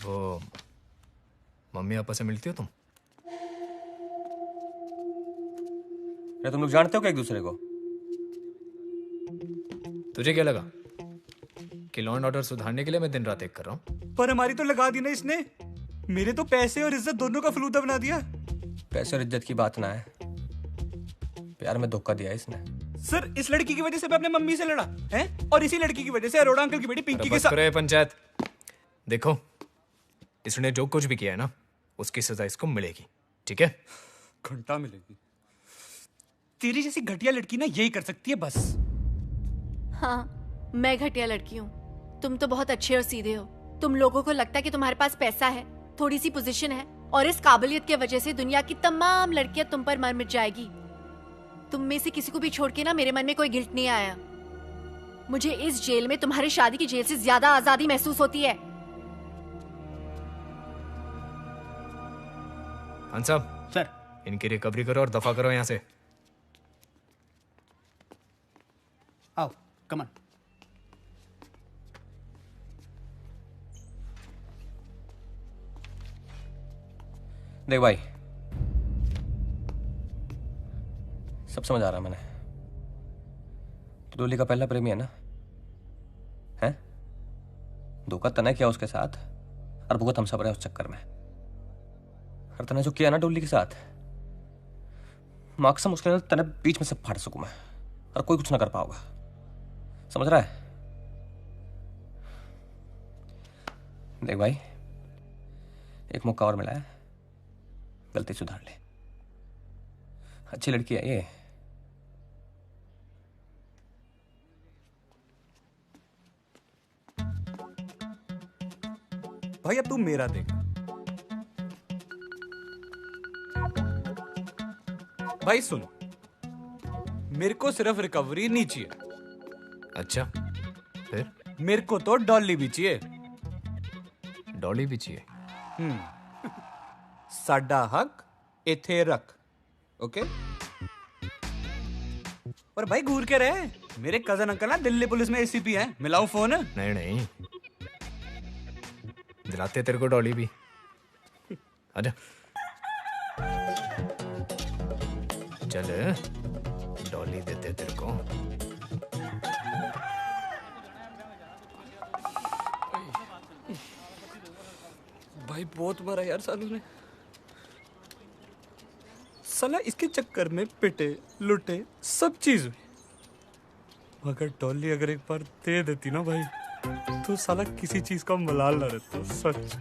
वो मम्मी आपस से मिलती हो तुम? तुम लोग जानते हो क्या एक दूसरे को? तुझे क्या लगा कि लॉ एंड ऑर्डर सुधारने के लिए मैं दिन रात एक कर रहा हूँ? पर हमारी तो लगा दी ना इसने। मेरे तो पैसे और इज्जत दोनों का फलूदा बना दिया। पैसे और इज्जत की बात ना है, प्यार में धोखा दिया इसने। सर इस लड़की की वजह से मैं अपने मम्मी से लड़ा है, और इसी लड़की की वजह से अरोड़ा अंकल की बेटी पिंकी के साथ। पंचायत देखो, इसने जो कुछ भी किया है ना, उसकी सजा इसको मिलेगी, ठीक है? घंटा मिलेगी। तेरी जैसी घटिया लड़की ना यही कर सकती है बस। हाँ, मैं घटिया लड़की हूँ। तुम तो बहुत अच्छे और सीधे हो। तुम लोगों को लगता है कि तुम्हारे पास पैसा है, थोड़ी सी पोजीशन है, और इस काबिलियत की वजह से दुनिया की तमाम लड़कियां तुम पर मर मिट जाएगी। तुम में से किसी को भी छोड़ के ना मेरे मन में कोई गिल्ट नहीं आया। मुझे इस जेल में तुम्हारी शादी की जेल से ज्यादा आजादी महसूस होती है। खान साहब, सर इनकी रिकवरी करो और दफा करो यहाँ से। आओ, कम ऑन। देख भाई, सब समझ आ रहा मैंने। तो डोली का पहला प्रेमी है ना? हैं? धोखा तने किया उसके साथ और भुगत हम सब रहे उस चक्कर में। और तने जो किया ना डोली के साथ, मार्क्सम उसके तने बीच में से फाड़ सकूं मैं, और कोई कुछ ना कर पाओगा। समझ रहा है? देख भाई, एक मौका और मिला है, गलती सुधार ले। अच्छी लड़की है ये। भाई अब तू मेरा देख। भाई सुन, मेरे को सिर्फ रिकवरी नहीं चाहिए। अच्छा, फिर? मेरे को तो डॉली भी चाहिए। डॉली भी चाहिए? साडा हक इथे रख, ओके? पर भाई घूर के रहे, मेरे कजन अंकल ना दिल्ली पुलिस में एसीपी हैं। मिलाऊं फोन? नहीं नहीं, दिलाते तेरे को डॉली भी। आजा चल, डॉली देते तेरे को। भाई बहुत मारा यार सालू ने। साला इसके चक्कर में पिटे लुटे सब चीज हुई। मगर डॉली अगर एक बार दे देती ना भाई, तो साला किसी चीज का मलाल ना रहता। सच।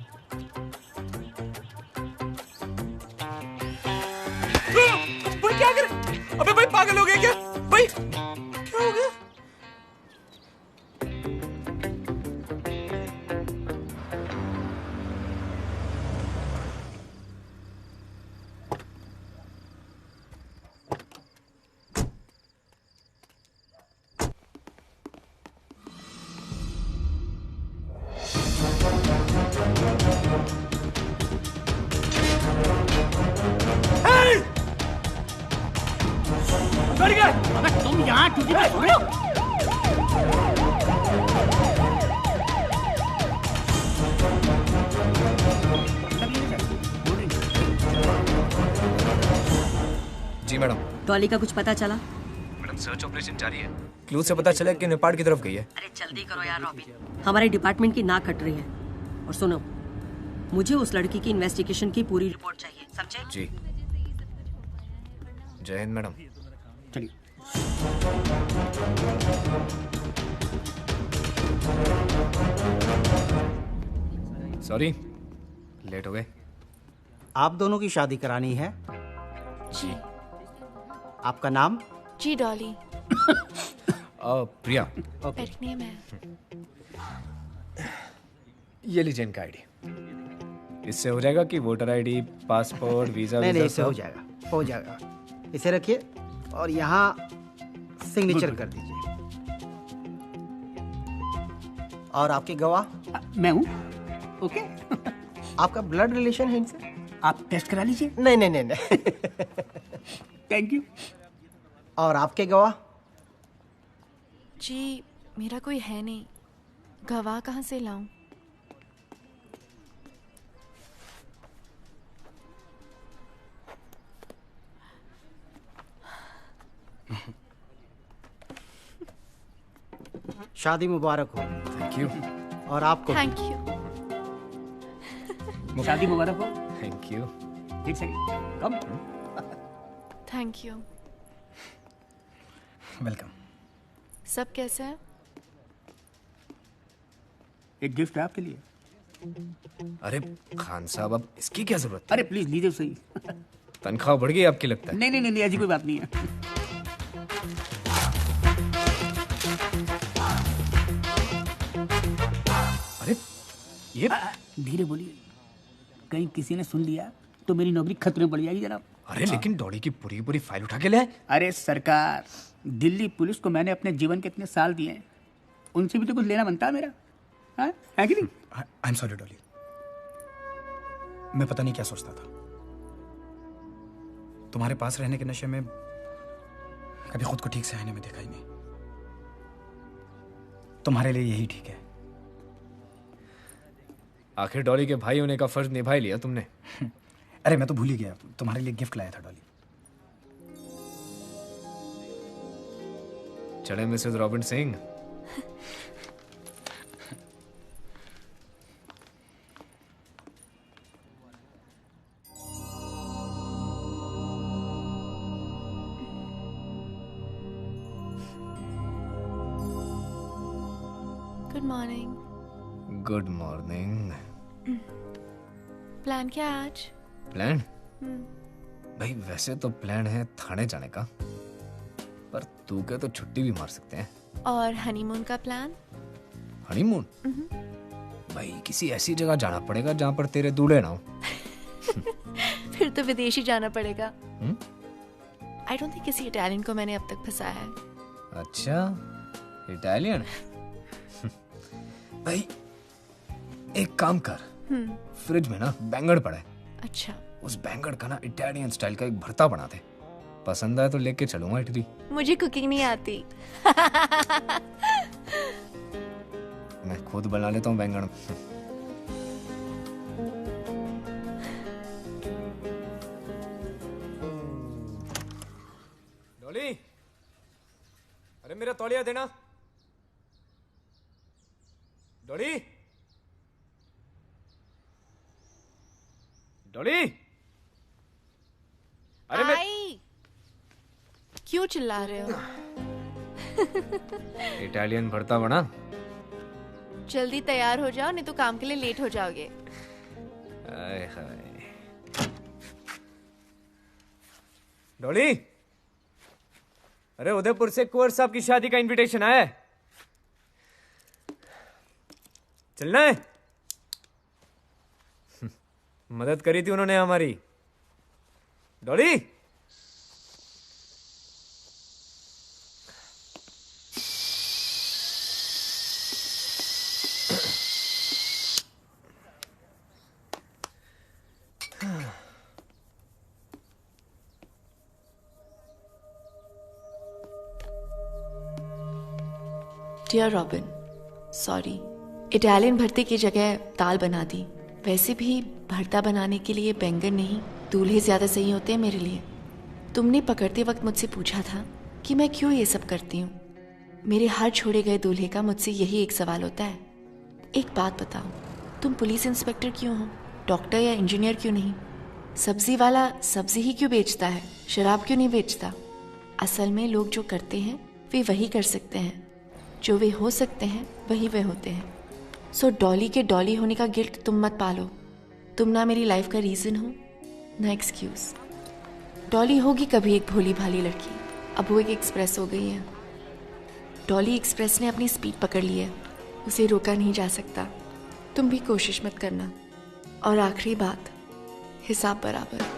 भाई क्या कर? अबे भाई पागल हो गया क्या? भाई क्या हो गया? तुम यहाँ टूटी पे सो रहे हो? जी मैडम। डॉली का कुछ पता चला? मैडम सर्च ऑपरेशन जारी है। क्लू से पता चला कि नेपाल की तरफ गई है। अरे जल्दी करो यार रॉबिन, हमारे डिपार्टमेंट की नाक कट रही है। और सुनो, मुझे उस लड़की की इन्वेस्टिगेशन की पूरी रिपोर्ट चाहिए, समझे? जी। जय हिंद मैडम। चलिए। सॉरी, लेट हो गए। आप दोनों की शादी करानी है? जी। आपका नाम? जी डॉली। प्रिया। पेट नेम है। ये लीजिए इनका आईडी। इससे हो जाएगा कि वोटर आईडी, पासपोर्ट, वीजा? नहीं, इससे हो जाएगा, हो जाएगा। इसे रखिए और यहाँ सिग्नेचर कर दीजिए। और आपके गवाह? मैं हूँ। ओके। आपका ब्लड रिलेशन है इनसे? आप टेस्ट करा लीजिए। नहीं नहीं नहीं नहीं। Thank you. और आपके गवाह? जी मेरा कोई है नहीं, गवाह कहाँ से लाऊं? शादी मुबारक हो। Thank you. और आपको थैंक यू। शादी मुबारक हो। Thank you. एक second, come. Thank you. Welcome. सब कैसे हैं? एक गिफ्ट है आपके लिए। अरे खान साहब, अब इसकी क्या जरूरत है? अरे प्लीज लीजिए सही। तनख्वाह बढ़ गई आपकी लगता है? नहीं नहीं नहीं, ऐसी कोई बात नहीं है। अरे ये धीरे बोलिए, कहीं किसी ने सुन लिया तो मेरी नौकरी खतरे में पड़ जाएगी जनाब। अरे लेकिन डॉली की पूरी पूरी फाइल उठा के ले आए। अरे सरकार, दिल्ली पुलिस को मैंने अपने जीवन के इतने साल दिए हैं, उनसे भी तो कुछ लेना बनता है मेरा, हाँ? है कि नहीं? आई एम सॉरी डॉली, मैं पता नहीं क्या सोचता था। तुम्हारे पास रहने के नशे में कभी खुद को ठीक से आईने में देखा ही नहीं। तुम्हारे लिए यही ठीक है। आखिर डॉली के भाई होने का फर्ज निभा ही लिया तुमने। अरे मैं तो भूल ही गया, तुम्हारे लिए गिफ्ट लाया था डॉली। चले Mrs robin Singh. Good morning. Good morning. Plan क्या है आज? प्लान? भाई वैसे तो प्लान है थाने जाने का, पर तू क्या तो छुट्टी भी मार सकते हैं। और हनीमून का प्लान? हनीमून? भाई किसी ऐसी जगह जाना पड़ेगा जहाँ पर तेरे दूल्हे ना हो। फिर तो विदेश ही जाना पड़ेगा। आई डोंट थिंक किसी इटालियन को मैंने अब तक फंसाया है। अच्छा, इटालियन? भाई एक काम कर, फ्रिज में ना बैंगन पड़ा है। अच्छा। उस बैंगन का ना इटालियन स्टाइल का एक भरता बना दे। पसंद आए तो लेके चलूंगा इटली। मुझे कुकिंग नहीं आती। मैं खुद बना लेता हूँ बैंगन। डॉली, अरे मेरा तौलिया देना। डॉली, डॉली, अरे मैं क्यों चिल्ला रहे हो? इटालियन भरता बना। जल्दी तैयार हो जाओ, नहीं तो काम के लिए लेट हो जाओगे। आय हाय। डॉली, अरे उदयपुर से कुंवर साहब की शादी का इनविटेशन आया है, चलना है। मदद करी थी उन्होंने हमारी। Dolly, dear Robin, sorry, Italian भरते की जगह दाल बना दी। वैसे भी भरता बनाने के लिए बैंगन नहीं, दूल्हे ज्यादा सही होते हैं मेरे लिए। तुमने पकड़ते वक्त मुझसे पूछा था कि मैं क्यों ये सब करती हूँ। मेरे हर छोड़े गए दूल्हे का मुझसे यही एक सवाल होता है, एक बात बताओ, तुम पुलिस इंस्पेक्टर क्यों हो, डॉक्टर या इंजीनियर क्यों नहीं? सब्जी वाला सब्जी ही क्यों बेचता है, शराब क्यों नहीं बेचता? असल में लोग जो करते हैं वे वही कर सकते हैं, जो वे हो सकते हैं वही वे होते हैं। सो डॉली के डॉली होने का गिल्ट तुम मत पालो। तुम ना मेरी लाइफ का रीज़न हो, ना एक्सक्यूज। डॉली होगी कभी एक भोली भाली लड़की, अब वो एक एक्सप्रेस हो गई है। डॉली एक्सप्रेस ने अपनी स्पीड पकड़ ली है, उसे रोका नहीं जा सकता। तुम भी कोशिश मत करना। और आखिरी बात, हिसाब बराबर।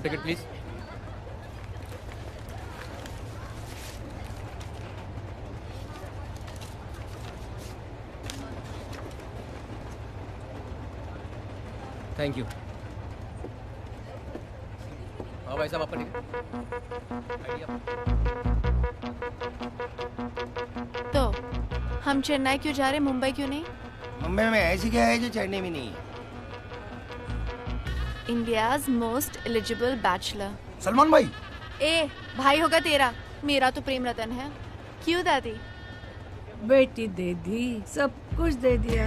Madam ticket please. Thank you. हाँ भाई साहब आपका टिकट। तो हम चेन्नई क्यों जा रहे, मुंबई क्यों नहीं? मुंबई में ऐसी क्या है जो चेन्नई में नहीं है? India's most eligible bachelor. Salman भाई। ए भाई होगा तेरा, मेरा तो प्रेम रतन है। क्यों दादी? बेटी दे दी, सब कुछ दे दिया।